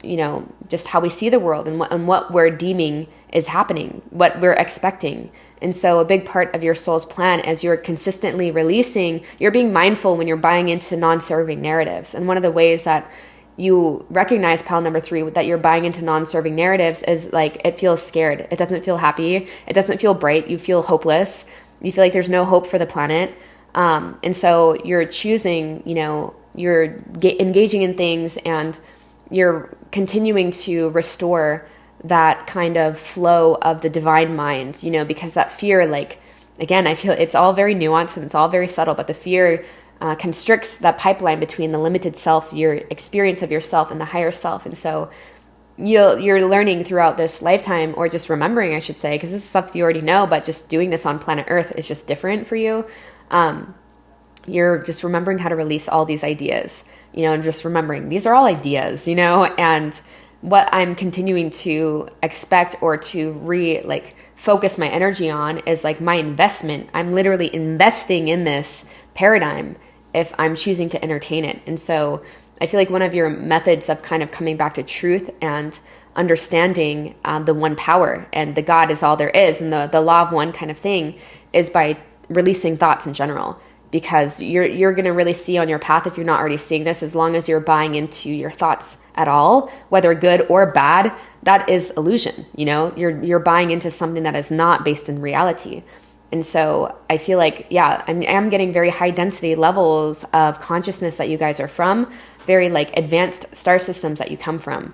just how we see the world and what we're deeming is happening, what we're expecting. And so a big part of your soul's plan, as you're consistently releasing, you're being mindful when you're buying into non-serving narratives. And one of the ways that you recognize, pile number 3, that you're buying into non-serving narratives is like, it feels scared. It doesn't feel happy. It doesn't feel bright. You feel hopeless. You feel like there's no hope for the planet. And so you're choosing, you're engaging in things, and you're continuing to restore that kind of flow of the divine mind, because that fear, like, again, I feel it's all very nuanced and it's all very subtle, but the fear constricts that pipeline between the limited self, your experience of yourself, and the higher self. And so you're learning throughout this lifetime, or just remembering, I should say, because this is stuff you already know, but just doing this on planet Earth is just different for you. You're just remembering how to release all these ideas, and just remembering these are all ideas, and what I'm continuing to expect or to focus my energy on is like my investment. I'm literally investing in this paradigm if I'm choosing to entertain it. And so I feel like one of your methods of kind of coming back to truth and understanding the one power and the God is all there is, and the law of one kind of thing, is by releasing thoughts in general. Because you're going to really see on your path, if you're not already seeing this, as long as you're buying into your thoughts at all, whether good or bad, that is illusion. You're buying into something that is not based in reality. And so I feel like, I'm getting very high density levels of consciousness that you guys are from, very like advanced star systems that you come from.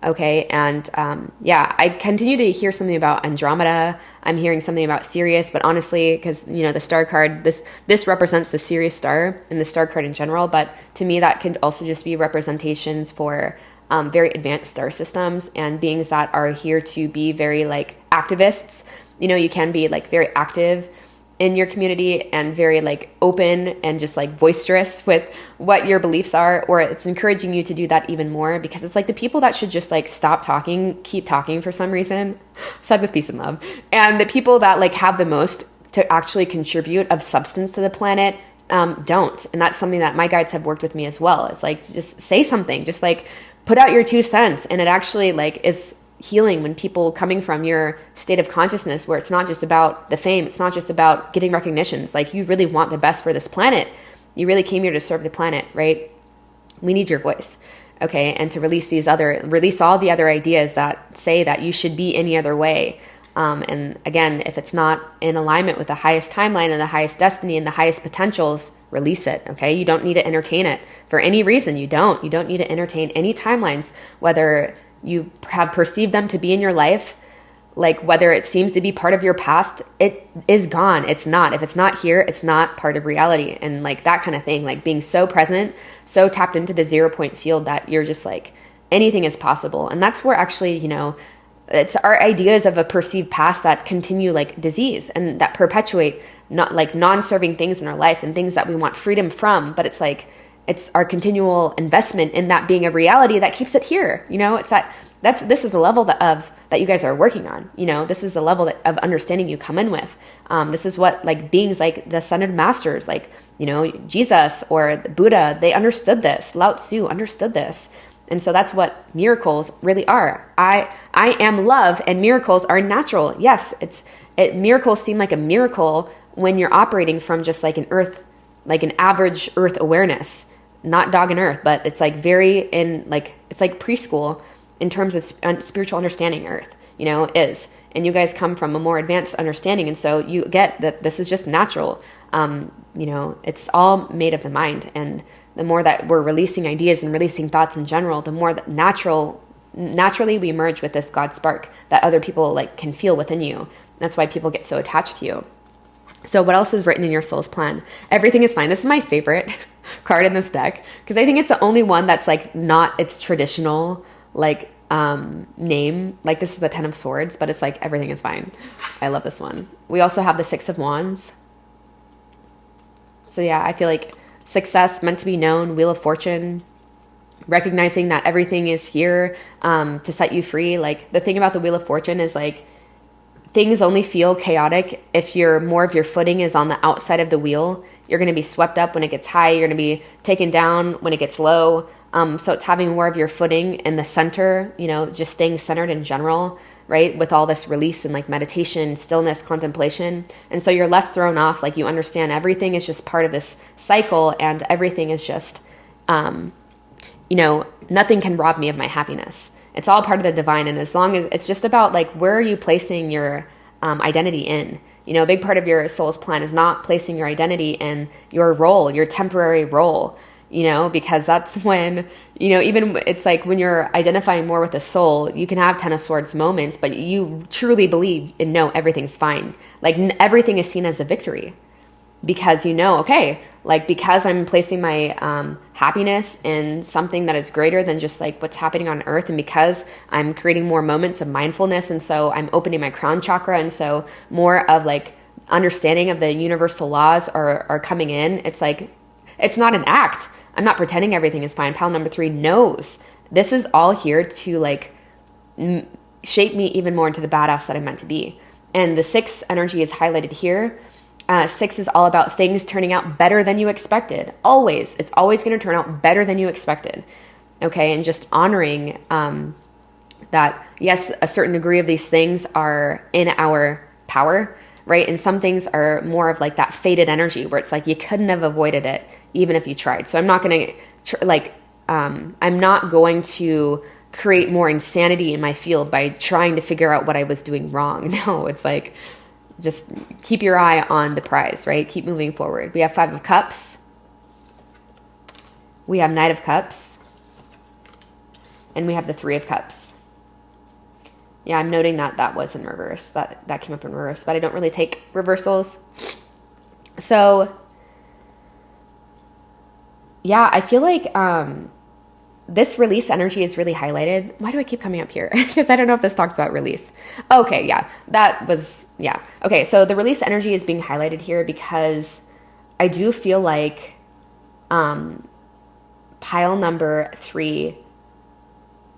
Okay. And I continue to hear something about Andromeda. I'm hearing something about Sirius, but honestly, because, the star card, this represents the Sirius star and the star card in general. But to me, that could also just be representations for very advanced star systems and beings that are here to be very like activists. You can be like very active in your community and very like open and just like boisterous with what your beliefs are, or it's encouraging you to do that even more, because it's like the people that should just like stop talking, keep talking for some reason, side with peace and love. And the people that like have the most to actually contribute of substance to the planet don't. And that's something that my guides have worked with me as well. It's like, just say something, just like put out your 2 cents. And it actually like is healing when people coming from your state of consciousness, where it's not just about the fame, it's not just about getting recognitions. Like, you really want the best for this planet. You really came here to serve the planet, right? We need your voice, okay? And to release all the other ideas that say that you should be any other way. And again, if it's not in alignment with the highest timeline and the highest destiny and the highest potentials, release it, okay? You don't need to entertain it for any reason. You don't need to entertain any timelines, whether you have perceived them to be in your life, like whether it seems to be part of your past, it is gone. It's not. If it's not here, it's not part of reality. And like that kind of thing, like being so present, so tapped into the 0 point field that you're just like, anything is possible. And that's where actually, it's our ideas of a perceived past that continue like disease and that perpetuate not like non-serving things in our life and things that we want freedom from. But it's like, it's our continual investment in that being a reality that keeps it here. It's this is the level that you guys are working on. This is the level of understanding you come in with. This is what like beings like the ascended masters, like, Jesus or Buddha, they understood this. Lao Tzu understood this. And so that's what miracles really are. I am love, and miracles are natural. Yes, miracles seem like a miracle when you're operating from just like an average earth awareness, not dog and earth, but it's like it's like preschool in terms of spiritual understanding earth, is. And you guys come from a more advanced understanding. And so you get that this is just natural. It's all made of the mind. And the more that we're releasing ideas and releasing thoughts in general, the more that naturally we merge with this God spark that other people like can feel within you. That's why people get so attached to you. So what else is written in your soul's plan? Everything is fine. This is my favorite card in this deck because I think it's the only one that's like not its traditional like name. Like this is the 10 of Swords, but it's like everything is fine. I love this one. We also have the 6 of Wands. So yeah, I feel like success meant to be known, Wheel of Fortune, recognizing that everything is here to set you free. Like the thing about the Wheel of Fortune is like things only feel chaotic if more of your footing is on the outside of the wheel. You're going to be swept up when it gets high. You're going to be taken down when it gets low. So it's having more of your footing in the center, just staying centered in general, right? With all this release and like meditation, stillness, contemplation. And so you're less thrown off. Like you understand everything is just part of this cycle and everything is just, nothing can rob me of my happiness. It's all part of the divine. And as long as it's just about like, where are you placing your identity in? A big part of your soul's plan is not placing your identity in your role, your temporary role, because that's when, even it's like when you're identifying more with the soul, you can have 10 of Swords moments, but you truly believe and know everything's fine. Like everything is seen as a victory because okay, like because I'm placing my happiness in something that is greater than just like what's happening on earth, and because I'm creating more moments of mindfulness, and so I'm opening my crown chakra, and so more of like understanding of the universal laws are coming in. It's like, it's not an act. I'm not pretending everything is fine. Pile number 3 knows this is all here to like shape me even more into the badass that I'm meant to be. And the 6 energy is highlighted here. 6 is all about things turning out better than you expected. Always. It's always going to turn out better than you expected. Okay. And just honoring that, yes, a certain degree of these things are in our power, right? And some things are more of like that fated energy where it's like you couldn't have avoided it even if you tried. So I'm not going to I'm not going to create more insanity in my field by trying to figure out what I was doing wrong. No, it's like, just keep your eye on the prize, right? Keep moving forward. We have 5 of Cups. We have Knight of Cups. And we have the 3 of Cups. Yeah, I'm noting that was in reverse. That came up in reverse, but I don't really take reversals. So, yeah, I feel like this release energy is really highlighted. Why do I keep coming up here? Because I don't know if this talks about release. Okay, yeah, yeah. Okay, so the release energy is being highlighted here because I do feel like pile number 3,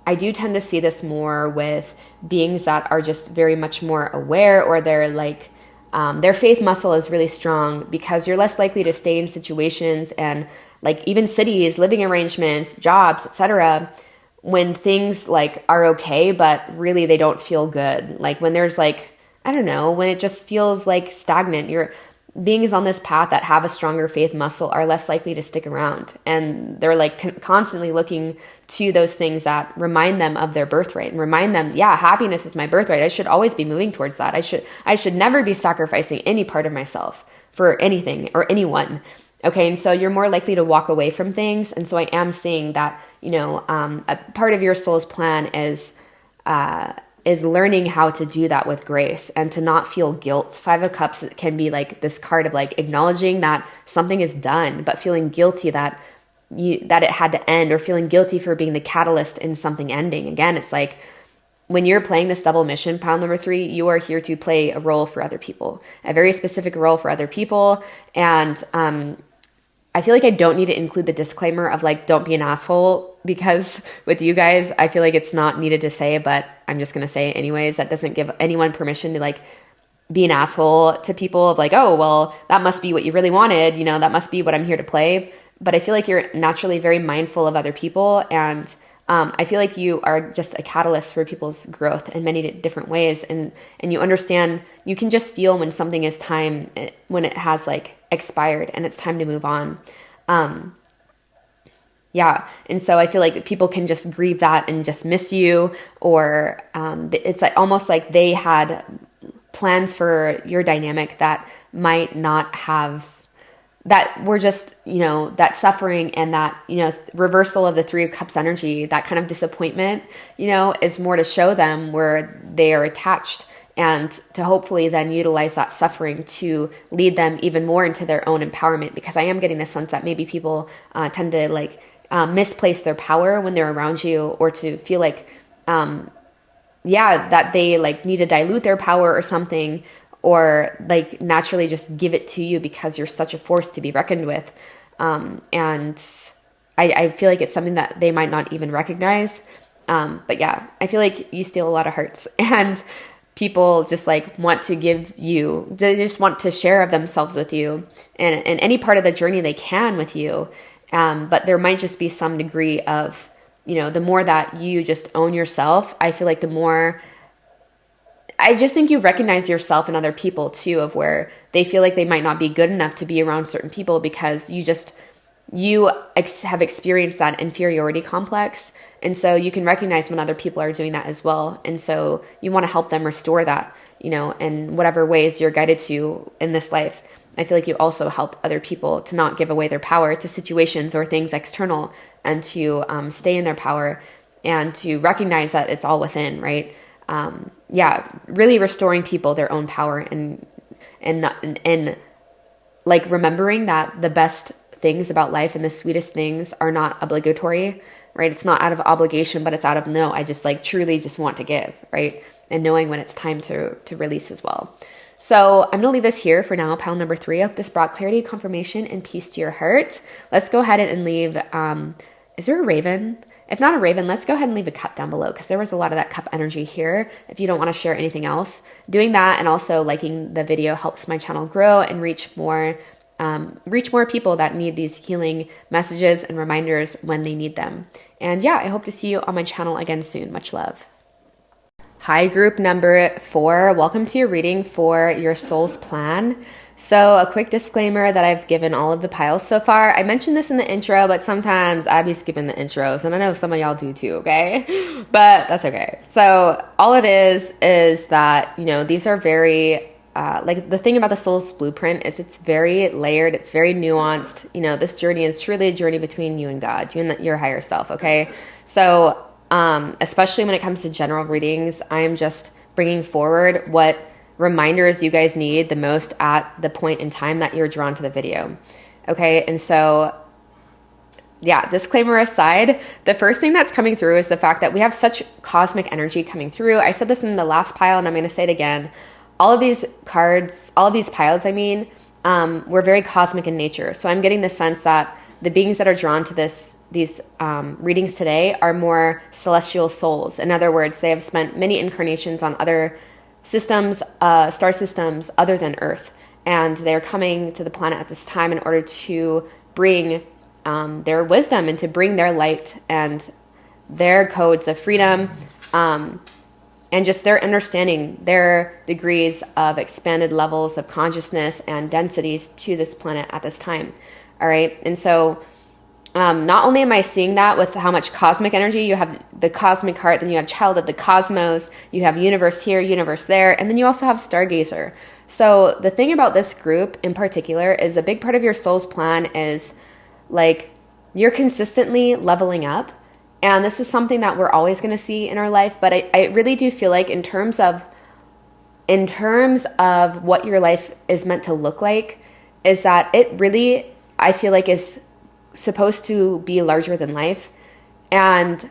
I do tend to see this more with beings that are just very much more aware, or they're like, their faith muscle is really strong because you're less likely to stay in situations and like even cities, living arrangements, jobs, etc., when things like are okay, but really they don't feel good. Like when there's like, I don't know, when it just feels like stagnant, your beings on this path that have a stronger faith muscle are less likely to stick around. And they're like constantly looking to those things that remind them of their birthright and remind them, yeah, happiness is my birthright. I should always be moving towards that. I should never be sacrificing any part of myself for anything or anyone. Okay, and so you're more likely to walk away from things. And so I am seeing that, a part of your soul's plan is learning how to do that with grace and to not feel guilt. 5 of Cups can be like this card of like acknowledging that something is done, but feeling guilty that it had to end, or feeling guilty for being the catalyst in something ending. Again, it's like when you're playing this double mission, pile number 3, you are here to play a role for other people, a very specific role for other people. And I feel like I don't need to include the disclaimer of like, don't be an asshole, because with you guys, I feel like it's not needed to say, but I'm just going to say it anyways. That doesn't give anyone permission to like be an asshole to people of like, oh, well, that must be what you really wanted. You know, that must be what I'm here to play. But I feel like you're naturally very mindful of other people. And I feel like you are just a catalyst for people's growth in many different ways. And you understand, you can just feel when something is time, when it has like expired and it's time to move on. Yeah. And so I feel like people can just grieve that and just miss you, or it's like almost like they had plans for your dynamic that might not have, that were just, you know, that suffering and that, you know, reversal of the Three of Cups energy, that kind of disappointment, you know, is more to show them where they are attached, and to hopefully then utilize that suffering to lead them even more into their own empowerment. Because I am getting the sense that maybe people tend to like misplace their power when they're around you, or to feel like, that they like need to dilute their power or something, or like naturally just give it to you because you're such a force to be reckoned with. And I feel like it's something that they might not even recognize. But yeah, I feel like you steal a lot of hearts, and people just like want to give you, they just want to share of themselves with you, and any part of the journey they can with you. But there might just be some degree of, you know, the more that you just own yourself, I feel like the more, I just think you recognize yourself in other people too, of where they feel like they might not be good enough to be around certain people because you have experienced that inferiority complex. And so you can recognize when other people are doing that as well. And so you want to help them restore that, you know, in whatever ways you're guided to in this life. I feel like you also help other people to not give away their power to situations or things external, and to stay in their power, and to recognize that it's all within, right? Really restoring people their own power, and like remembering that the best things about life and the sweetest things are not obligatory, right? It's not out of obligation, but it's out of, no, I just like truly just want to give, right? And knowing when it's time to release as well. So I'm going to leave this here for now, pile number 3. I hope this brought clarity, confirmation, and peace to your heart. Let's go ahead and leave, is there a raven? If not a raven, let's go ahead and leave a cup down below, because there was a lot of that cup energy here. If you don't want to share anything else, doing that and also liking the video helps my channel grow and reach more people that need these healing messages and reminders when they need them. And yeah, I hope to see you on my channel again soon. Much love. Hi, group number 4. Welcome to your reading for your soul's plan. So a quick disclaimer that I've given all of the piles so far. I mentioned this in the intro, but sometimes I be skipping the intros, and I know some of y'all do too, okay? But that's okay. So all it is that, you know, these are very, like the thing about the soul's blueprint is it's very layered, it's very nuanced. You know, this journey is truly a journey between you and God, you and your higher self, okay? So especially when it comes to general readings, I am just bringing forward what reminders you guys need the most at the point in time that you're drawn to the video. Okay. And so, yeah, disclaimer aside, the first thing that's coming through is the fact that we have such cosmic energy coming through. I said this in the last pile, and I'm going to say it again. All of these cards, all of these piles, were very cosmic in nature. So I'm getting the sense that the beings that are drawn to these readings today are more celestial souls. In other words, they have spent many incarnations on other systems, star systems other than Earth. And they're coming to the planet at this time in order to bring their wisdom and to bring their light and their codes of freedom, and just their understanding, their degrees of expanded levels of consciousness and densities to this planet at this time. All right. And so not only am I seeing that with how much cosmic energy, you have the cosmic heart, then you have child of the cosmos, you have universe here, universe there, and then you also have stargazer. So the thing about this group in particular is a big part of your soul's plan is like you're consistently leveling up. And this is something that we're always going to see in our life. But I really do feel like in terms of what your life is meant to look like, is that it really, I feel like, is supposed to be larger than life. And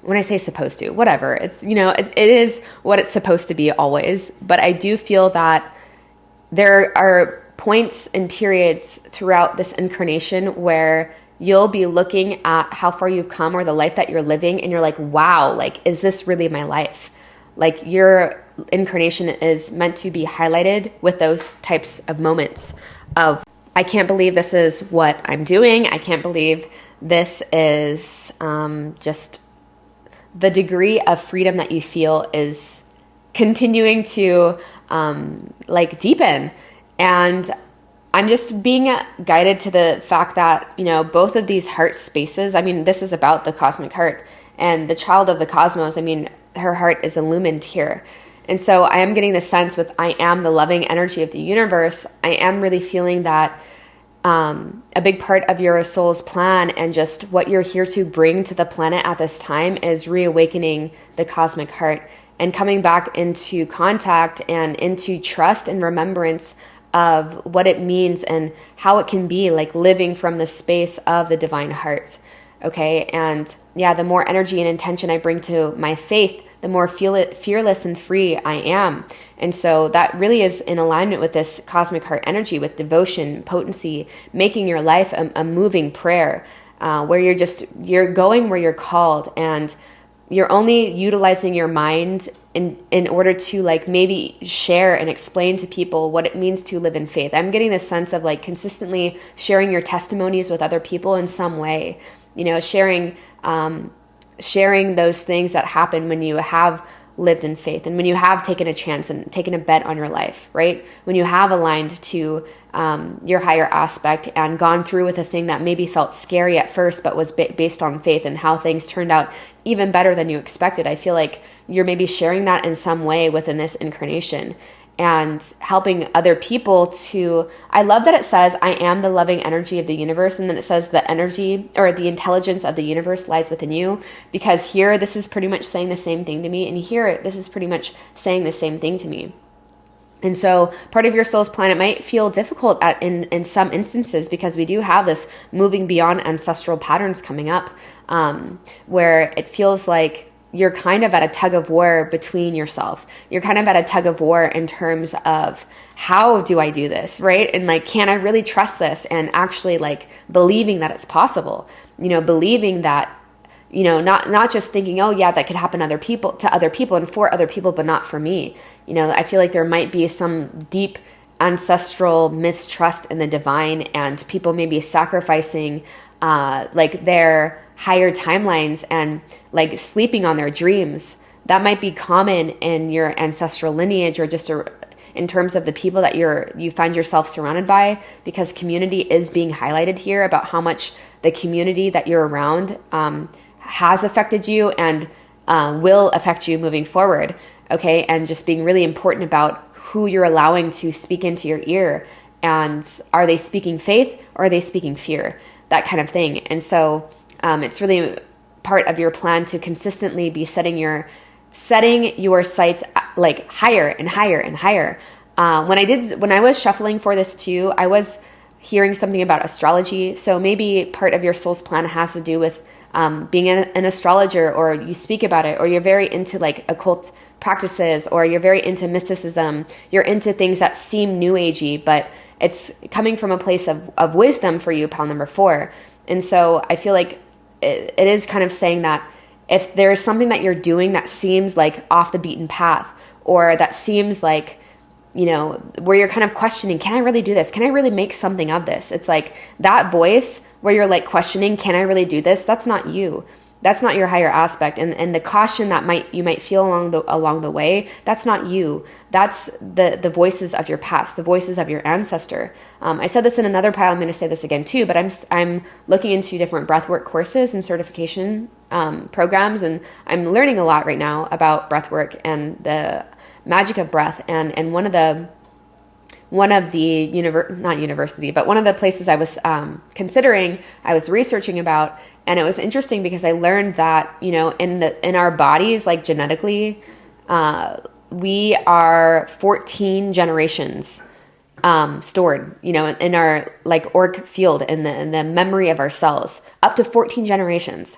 when I say supposed to, whatever, it's, you know, it is what it's supposed to be always. But I do feel that there are points and periods throughout this incarnation where you'll be looking at how far you've come or the life that you're living, and you're like, wow, like, is this really my life? Like, your incarnation is meant to be highlighted with those types of moments of, I can't believe this is what I'm doing. I can't believe this is just the degree of freedom that you feel is continuing to like deepen. And I'm just being guided to the fact that, you know, both of these heart spaces, I mean, this is about the cosmic heart and the child of the cosmos. I mean, her heart is illumined here. And so I am getting the sense with I am the loving energy of the universe. I am really feeling that a big part of your soul's plan and just what you're here to bring to the planet at this time is reawakening the cosmic heart and coming back into contact and into trust and remembrance of what it means and how it can be like living from the space of the divine heart. Okay. And yeah, the more energy and intention I bring to my faith, the more fearless and free I am. And so that really is in alignment with this cosmic heart energy, with devotion, potency, making your life a moving prayer, where you're going where you're called, and you're only utilizing your mind in order to like maybe share and explain to people what it means to live in faith. I'm getting this sense of like consistently sharing your testimonies with other people in some way, you know, sharing those things that happen when you have lived in faith and when you have taken a chance and taken a bet on your life, right? When you have aligned to your higher aspect and gone through with a thing that maybe felt scary at first, but was based on faith, and how things turned out even better than you expected. I feel like you're maybe sharing that in some way within this incarnation and helping other people to, I love that it says, I am the loving energy of the universe. And then it says the energy or the intelligence of the universe lies within you, because here, this is pretty much saying the same thing to me. And here, this is pretty much saying the same thing to me. And so part of your soul's plan, it might feel difficult in some instances, because we do have this moving beyond ancestral patterns coming up, where it feels like you're kind of at a tug of war between yourself. You're kind of at a tug of war in terms of, how do I do this, right? And like, can I really trust this? And actually like believing that it's possible, you know, believing that, you know, not just thinking, oh yeah, that could happen to other people and for other people, but not for me. You know, I feel like there might be some deep ancestral mistrust in the divine, and people may be sacrificing like their higher timelines and like sleeping on their dreams. That might be common in your ancestral lineage, or just in terms of the people that you find yourself surrounded by, because community is being highlighted here about how much the community that you're around has affected you and will affect you moving forward. Okay. And just being really important about who you're allowing to speak into your ear, and are they speaking faith or are they speaking fear, that kind of thing. And so it's really part of your plan to consistently be setting your sights like higher and higher and higher. When I was shuffling for this too, I was hearing something about astrology. So maybe part of your soul's plan has to do with being an astrologer, or you speak about it, or you're very into like occult practices, or you're very into mysticism. You're into things that seem new agey, but it's coming from a place of wisdom for you, pile number 4. And so I feel like it is kind of saying that if there's something that you're doing that seems like off the beaten path, or that seems like, you know, where you're kind of questioning, can I really do this? Can I really make something of this? It's like that voice where you're like questioning, can I really do this? That's not you. That's not your higher aspect. And the caution that you might feel along the way, that's not you. That's the voices of your past, the voices of your ancestor. I said this in another pile. I'm going to say this again too, but I'm looking into different breathwork courses and certification programs, and I'm learning a lot right now about breathwork and the magic of breath. And one of the not university, but one of the places I was considering, I was researching about. And it was interesting because I learned that, you know, in our bodies, like genetically, we are 14 generations stored, you know, in our like auric field, in the memory of our cells, up to 14 generations.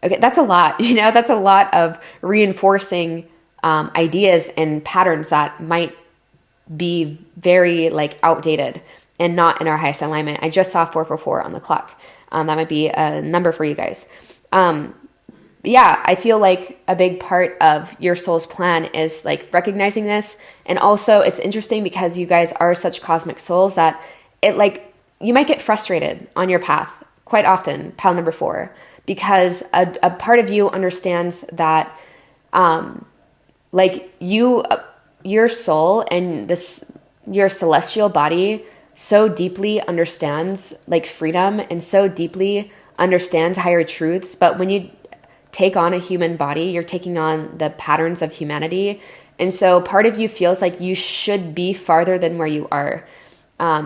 Okay, that's a lot, you know, that's a lot of reinforcing ideas and patterns that might be very like outdated. and not in our highest alignment. I just saw 444 on the clock. That might be a number for you guys. Yeah, I feel like a big part of your soul's plan is like recognizing this. And also it's interesting because you guys are such cosmic souls that it like, you might get frustrated on your path quite often, pile number 4, because a part of you understands that, like your soul and your celestial body so deeply understands like freedom and so deeply understands higher truths. But when you take on a human body, you're taking on the patterns of humanity. And so part of you feels like you should be farther than where you are,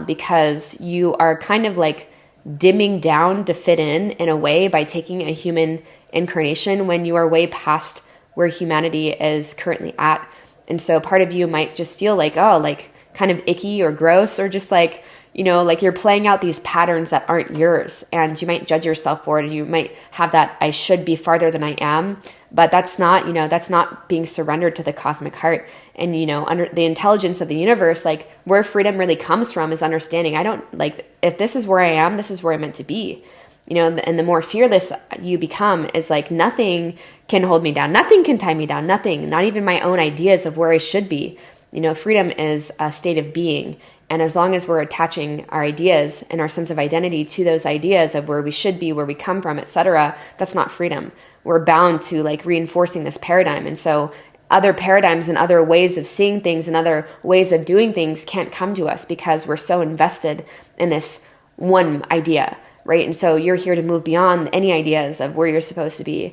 because you are kind of like dimming down to fit in a way by taking a human incarnation when you are way past where humanity is currently at. And so part of you might just feel like, oh, like kind of icky or gross, or just like, you know, like you're playing out these patterns that aren't yours, and you might judge yourself for it. You might have that I should be farther than I am, but that's not, you know, that's not being surrendered to the cosmic heart. And, you know, under the intelligence of the universe, like where freedom really comes from is understanding. I don't like, if this is where I am, this is where I'm meant to be, you know, and the more fearless you become is like, nothing can hold me down. Nothing can tie me down. Nothing, not even my own ideas of where I should be. You know, freedom is a state of being. And as long as we're attaching our ideas and our sense of identity to those ideas of where we should be, where we come from, etc., that's not freedom. We're bound to like reinforcing this paradigm. And so other paradigms and other ways of seeing things and other ways of doing things can't come to us because we're so invested in this one idea, right? And so you're here to move beyond any ideas of where you're supposed to be,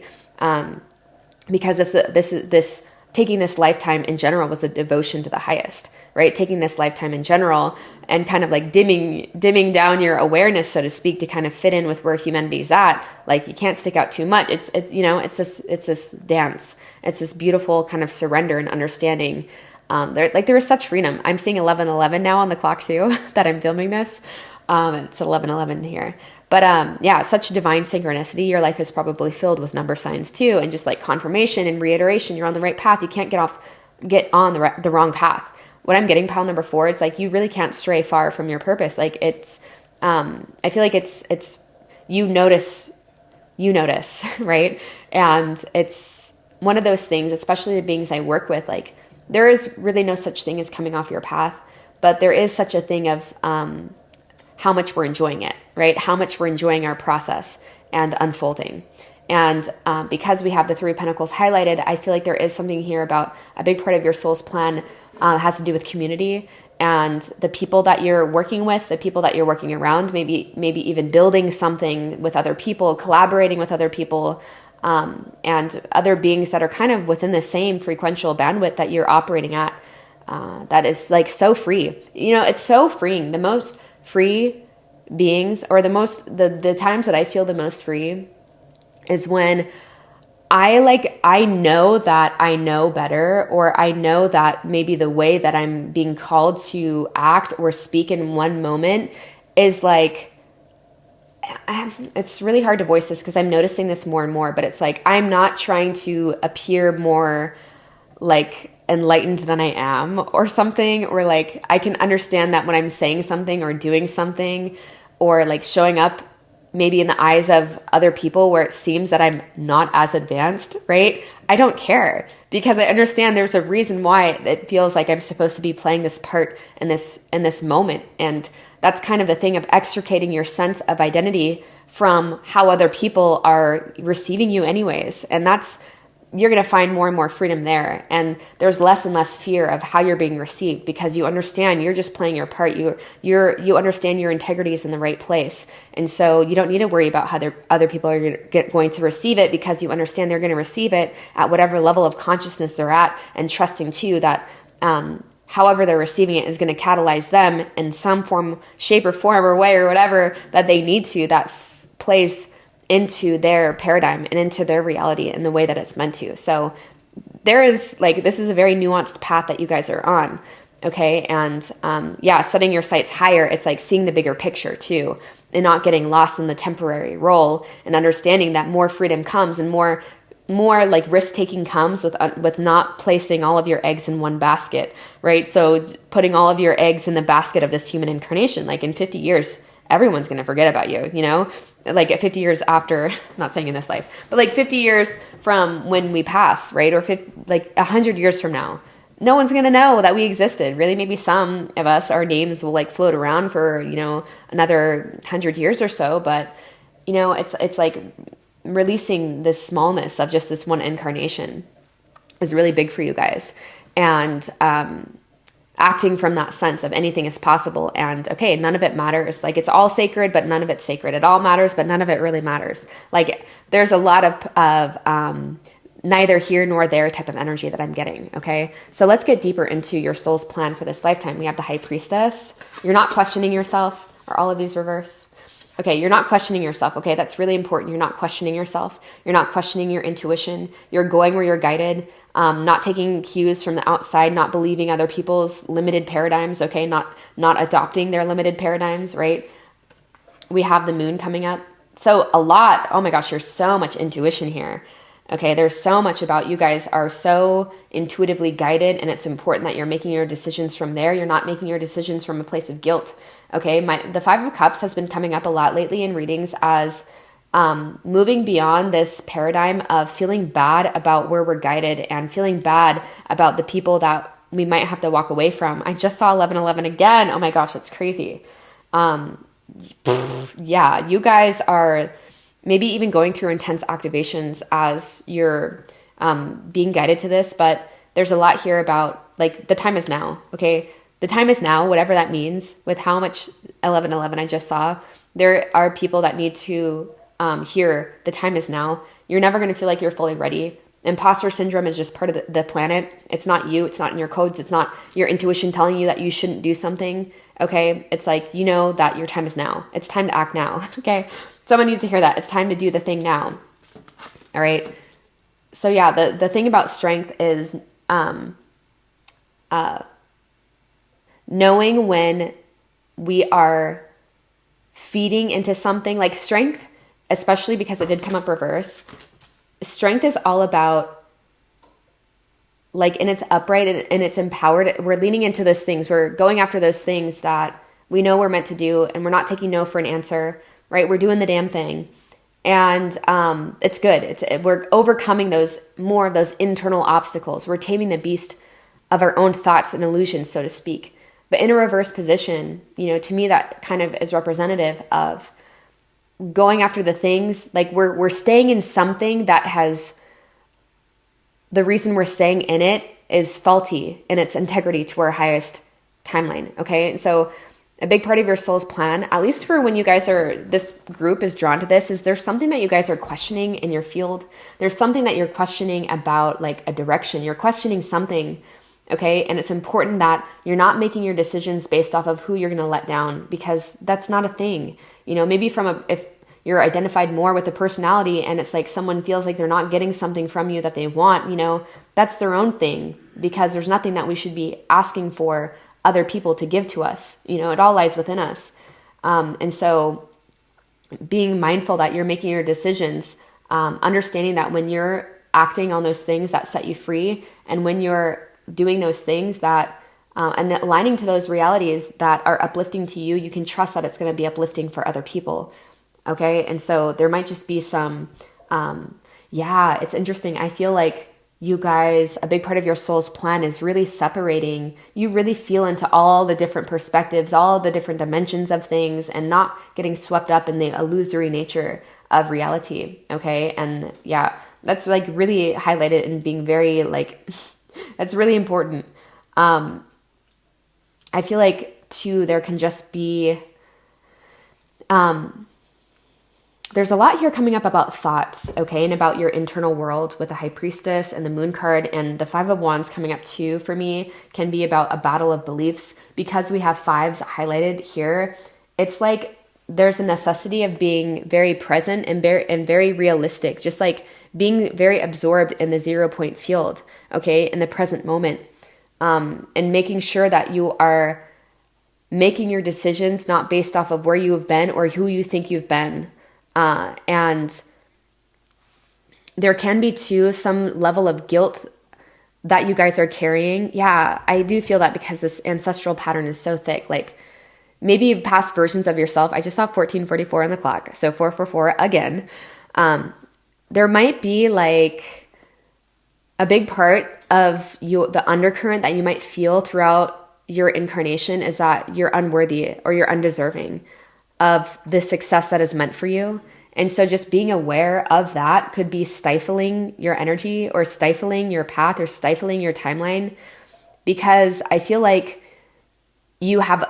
because this taking this lifetime in general was a devotion to the highest, right? Taking this lifetime in general and kind of like dimming down your awareness, so to speak, to kind of fit in with where humanity's at. Like you can't stick out too much. It's you know, it's this dance. It's this beautiful kind of surrender and understanding. There is such freedom. I'm seeing 11:11 now on the clock too, that I'm filming this. It's 11:11 here. But yeah, such divine synchronicity. Your life is probably filled with number signs too, and just like confirmation and reiteration. You're on the right path. You can't get on the wrong path. What I'm getting, pile number 4, is like you really can't stray far from your purpose. Like it's, I feel like it's you notice, right? And it's one of those things, especially the beings I work with. Like there is really no such thing as coming off your path, but there is such a thing of how much we're enjoying it, right? How much we're enjoying our process and unfolding. And because we have the 3 of Pentacles highlighted, I feel like there is something here about a big part of your soul's plan has to do with community and the people that you're working with, the people that you're working around, maybe even building something with other people, collaborating with other people, and other beings that are kind of within the same frequential bandwidth that you're operating at. That is like so free. You know, it's so freeing. The most free beings, or the times that I feel the most free is when I know that I know better, or I know that maybe the way that I'm being called to act or speak in one moment is like, it's really hard to voice this because I'm noticing this more and more, but it's like, I'm not trying to appear more like enlightened than I am or something, or like I can understand that when I'm saying something or doing something or like showing up maybe in the eyes of other people where it seems that I'm not as advanced, right? I don't care because I understand there's a reason why it feels like I'm supposed to be playing this part in this moment. And that's kind of the thing of extricating your sense of identity from how other people are receiving you anyways. And you're going to find more and more freedom there. And there's less and less fear of how you're being received because you understand you're just playing your part. You understand your integrity is in the right place. And so you don't need to worry about how other people are going to receive it because you understand they're going to receive it at whatever level of consciousness they're at, and trusting too that however they're receiving it is going to catalyze them in some form, shape or form or way or whatever that they need to, that plays into their paradigm and into their reality in the way that it's meant to. So this is a very nuanced path that you guys are on. Okay. And, setting your sights higher, it's like seeing the bigger picture too, and not getting lost in the temporary role, and understanding that more freedom comes and more more like risk-taking comes with not placing all of your eggs in one basket, right? So putting all of your eggs in the basket of this human incarnation, like in 50 years, everyone's going to forget about you, you know? Like at 50 years after, not saying in this life, but like 50 years from when we pass, right? Or 100 years from now, no one's going to know that we existed. Really, maybe some of us, our names will like float around for, you know, another 100 years or so. But, you know, it's like releasing this smallness of just this one incarnation is really big for you guys. And, acting from that sense of anything is possible. And okay, none of it matters. Like it's all sacred, but none of it's sacred. It all matters, but none of it really matters. Like there's a lot of neither here nor there type of energy that I'm getting. Okay. So let's get deeper into your soul's plan for this lifetime. We have the High Priestess. You're not questioning yourself. Are all of these reversed? Okay, you're not questioning yourself. Okay, that's really important. You're not questioning yourself. You're not questioning your intuition. You're going where you're guided, not taking cues from the outside, not believing other people's limited paradigms, okay, not adopting their limited paradigms, right? We have the moon coming up. So a lot, oh my gosh, there's so much intuition here. Okay, there's so much about you guys are so intuitively guided, and it's important that you're making your decisions from there. You're not making your decisions from a place of guilt. Okay, the Five of Cups has been coming up a lot lately in readings as moving beyond this paradigm of feeling bad about where we're guided and feeling bad about the people that we might have to walk away from. I just saw 1111 again. Oh my gosh, it's crazy. Yeah, you guys are maybe even going through intense activations as you're being guided to this, but there's a lot here about like the time is now, okay? The time is now, whatever that means, with how much 1111 I just saw. There are people that need to hear the time is now. You're never going to feel like you're fully ready. Imposter syndrome is just part of the planet. It's not you. It's not in your codes. It's not your intuition telling you that you shouldn't do something. Okay. It's like, you know that your time is now. It's time to act now. Okay. Someone needs to hear that. It's time to do the thing now. All right. So yeah, the thing about strength is knowing when we are feeding into something like strength, especially because it did come up reverse. Strength is all about like, and it's upright and it's empowered. We're leaning into those things. We're going after those things that we know we're meant to do, and we're not taking no for an answer, right? We're doing the damn thing. And it's good. We're overcoming more of those internal obstacles. We're taming the beast of our own thoughts and illusions, so to speak. But in a reverse position, you know, to me, that kind of is representative of going after the things, like we're staying in something that has, the reason we're staying in it is faulty in its integrity to our highest timeline. Okay. And so a big part of your soul's plan, at least for when you guys this group is drawn to this, is there's something that you guys are questioning in your field. There's something that you're questioning about, like a direction. You're questioning something. Okay. And it's important that you're not making your decisions based off of who you're going to let down, because that's not a thing. You know, maybe if you're identified more with the personality and it's like someone feels like they're not getting something from you that they want, you know, that's their own thing, because there's nothing that we should be asking for other people to give to us. You know, it all lies within us. And so being mindful that you're making your decisions, understanding that when you're acting on those things that set you free, and when you're doing those things that, and aligning to those realities that are uplifting to you, you can trust that it's going to be uplifting for other people. Okay. And so there might just be some, it's interesting. I feel like you guys, a big part of your soul's plan is really separating. You really feel into all the different perspectives, all the different dimensions of things, and not getting swept up in the illusory nature of reality. Okay. And yeah, that's like really highlighted and being very like, that's really important. I feel like too, there can just be, there's a lot here coming up about thoughts, okay, and about your internal world with the High Priestess and the Moon card, and the Five of Wands coming up too, for me, can be about a battle of beliefs. Because we have fives highlighted here, it's like there's a necessity of being very present and very realistic, just like being very absorbed in the 0 point field, okay, in the present moment, and making sure that you are making your decisions not based off of where you have been or who you think you've been. And there can be too some level of guilt that you guys are carrying. Yeah, I do feel that because this ancestral pattern is so thick. Like maybe past versions of yourself. I just saw 1444 on the clock. So 444 again. There might be like a big part of you, the undercurrent that you might feel throughout your incarnation is that you're unworthy or you're undeserving of the success that is meant for you. And so just being aware of that could be stifling your energy or stifling your path or stifling your timeline, because I feel like you have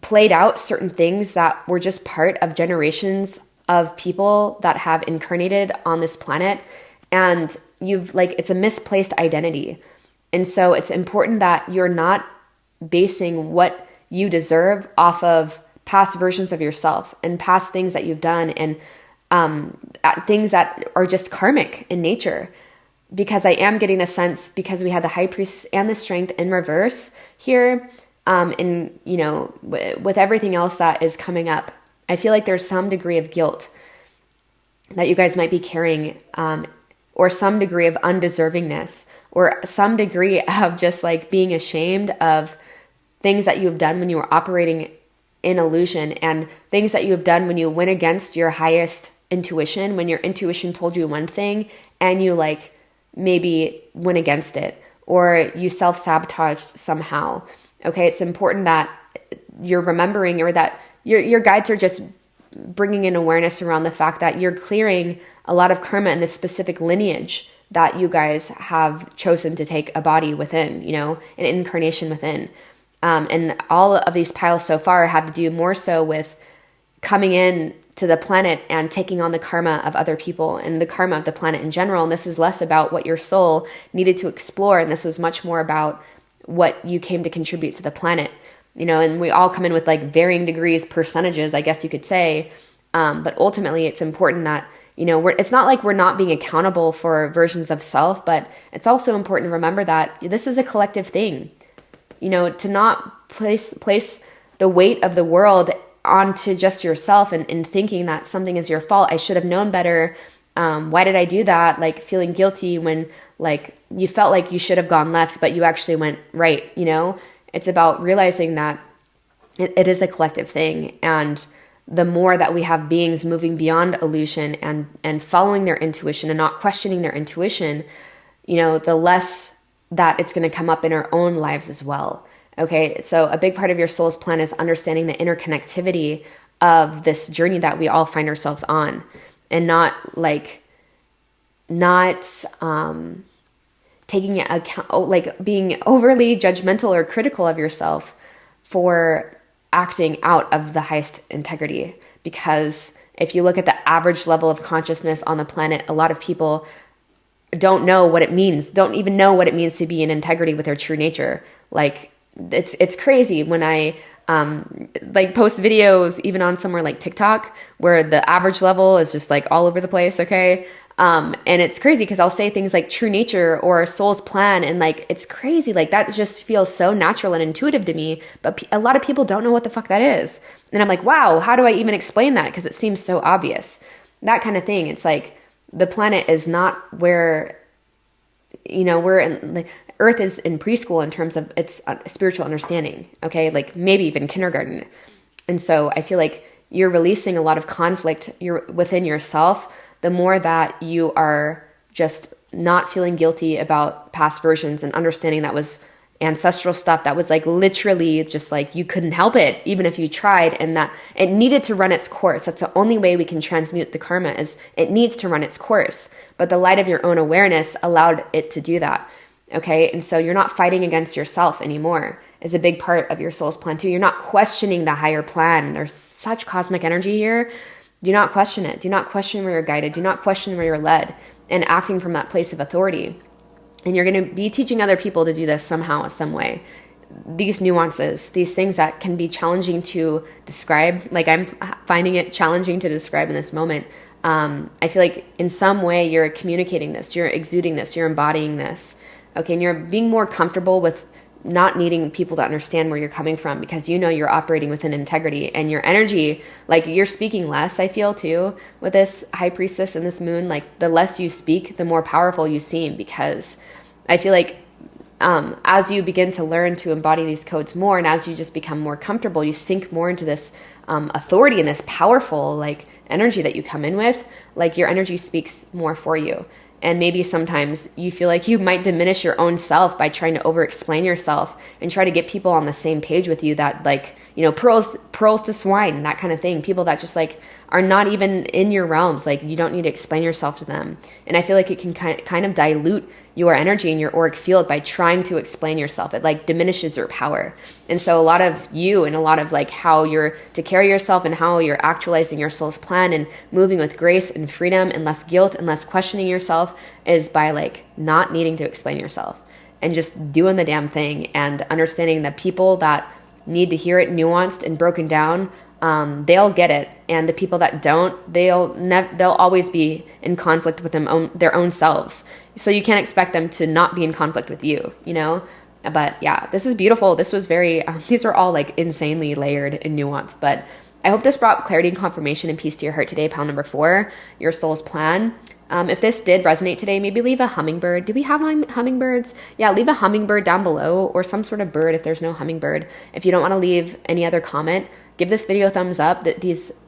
played out certain things that were just part of generations of people that have incarnated on this planet. And you've like, it's a misplaced identity. And so it's important that you're not basing what you deserve off of past versions of yourself and past things that you've done and things that are just karmic in nature. Because I am getting the sense, because we had the high priestess and the strength in reverse here, and you know, with everything else that is coming up, I feel like there's some degree of guilt that you guys might be carrying, or some degree of undeservingness, or some degree of just like being ashamed of things that you have done when you were operating in illusion, and things that you have done when you went against your highest intuition, when your intuition told you one thing and you like maybe went against it, or you self-sabotaged somehow. Okay, it's important that you're remembering, or that your guides are just bringing in awareness around the fact that you're clearing a lot of karma in this specific lineage that you guys have chosen to take a body within, you know, an incarnation within. And all of these piles so far have to do more so with coming in to the planet and taking on the karma of other people and the karma of the planet in general. And this is less about what your soul needed to explore. And this was much more about what you came to contribute to the planet, you know, and we all come in with like varying degrees, percentages, I guess you could say. But ultimately it's important that, you know, it's not like we're not being accountable for versions of self, but it's also important to remember that this is a collective thing, you know, to not place the weight of the world onto just yourself and thinking that something is your fault. I should have known better. Why did I do that? Like feeling guilty when like you felt like you should have gone left, but you actually went right. You know, it's about realizing that it is a collective thing. And the more that we have beings moving beyond illusion and following their intuition and not questioning their intuition, you know, the less that it's going to come up in our own lives as well. Okay, so a big part of your soul's plan is understanding the interconnectivity of this journey that we all find ourselves on, and not taking account, like being overly judgmental or critical of yourself for acting out of the highest integrity. Because if you look at the average level of consciousness on the planet, a lot of people don't know what it means, don't even know what it means to be in integrity with their true nature. Like, it's crazy when I like post videos even on somewhere like TikTok where the average level is just like all over the place. Okay. And it's crazy because I'll say things like true nature or soul's plan. And like, it's crazy. Like that just feels so natural and intuitive to me, but a lot of people don't know what the fuck that is. And I'm like, wow, how do I even explain that? Because it seems so obvious, that kind of thing. It's like the planet is not where, you know, we're in, like, Earth is in preschool in terms of its spiritual understanding, okay? Like maybe even kindergarten. And so I feel like you're releasing a lot of conflict within yourself, the more that you are just not feeling guilty about past versions and understanding that was ancestral stuff that was like literally just like you couldn't help it even if you tried, and that it needed to run its course. That's the only way we can transmute the karma, is it needs to run its course. But the light of your own awareness allowed it to do that. Okay, and so you're not fighting against yourself anymore is a big part of your soul's plan too. You're not questioning the higher plan. There's such cosmic energy here. Do not question it. Do not question where you're guided. Do not question where you're led, and acting from that place of authority. And you're going to be teaching other people to do this somehow, some way. These nuances, these things that can be challenging to describe, like I'm finding it challenging to describe in this moment. I feel like in some way you're communicating this, you're exuding this, you're embodying this. Okay, and you're being more comfortable with not needing people to understand where you're coming from, because you know you're operating within integrity, and your energy, like you're speaking less, I feel too, with this high priestess and this moon. Like the less you speak, the more powerful you seem, because I feel like as you begin to learn to embody these codes more, and as you just become more comfortable, you sink more into this authority and this powerful like energy that you come in with. Like your energy speaks more for you. And maybe sometimes you feel like you might diminish your own self by trying to over-explain yourself and try to get people on the same page with you, that like, you know, pearls to swine, that kind of thing. People that just like are not even in your realms. Like you don't need to explain yourself to them. And I feel like it can kind of dilute your energy in your auric field by trying to explain yourself. It like diminishes your power. And so a lot of you, and a lot of like how you're to carry yourself and how you're actualizing your soul's plan and moving with grace and freedom and less guilt and less questioning yourself, is by like not needing to explain yourself and just doing the damn thing, and understanding that people that need to hear it nuanced and broken down, they'll get it. And the people that don't, they'll always be in conflict with their own selves. So you can't expect them to not be in conflict with you, you know? But yeah, this is beautiful. This was very, these are all like insanely layered and nuanced, but I hope this brought clarity and confirmation and peace to your heart today. Pile number 4, your soul's plan. If this did resonate today, maybe leave a hummingbird. Do we have hummingbirds? Yeah, leave a hummingbird down below, or some sort of bird if there's no hummingbird. If you don't want to leave any other comment, give this video a thumbs up.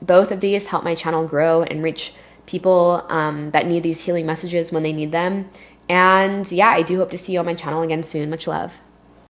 Both of these help my channel grow and reach people that need these healing messages when they need them. And yeah, I do hope to see you on my channel again soon. Much love.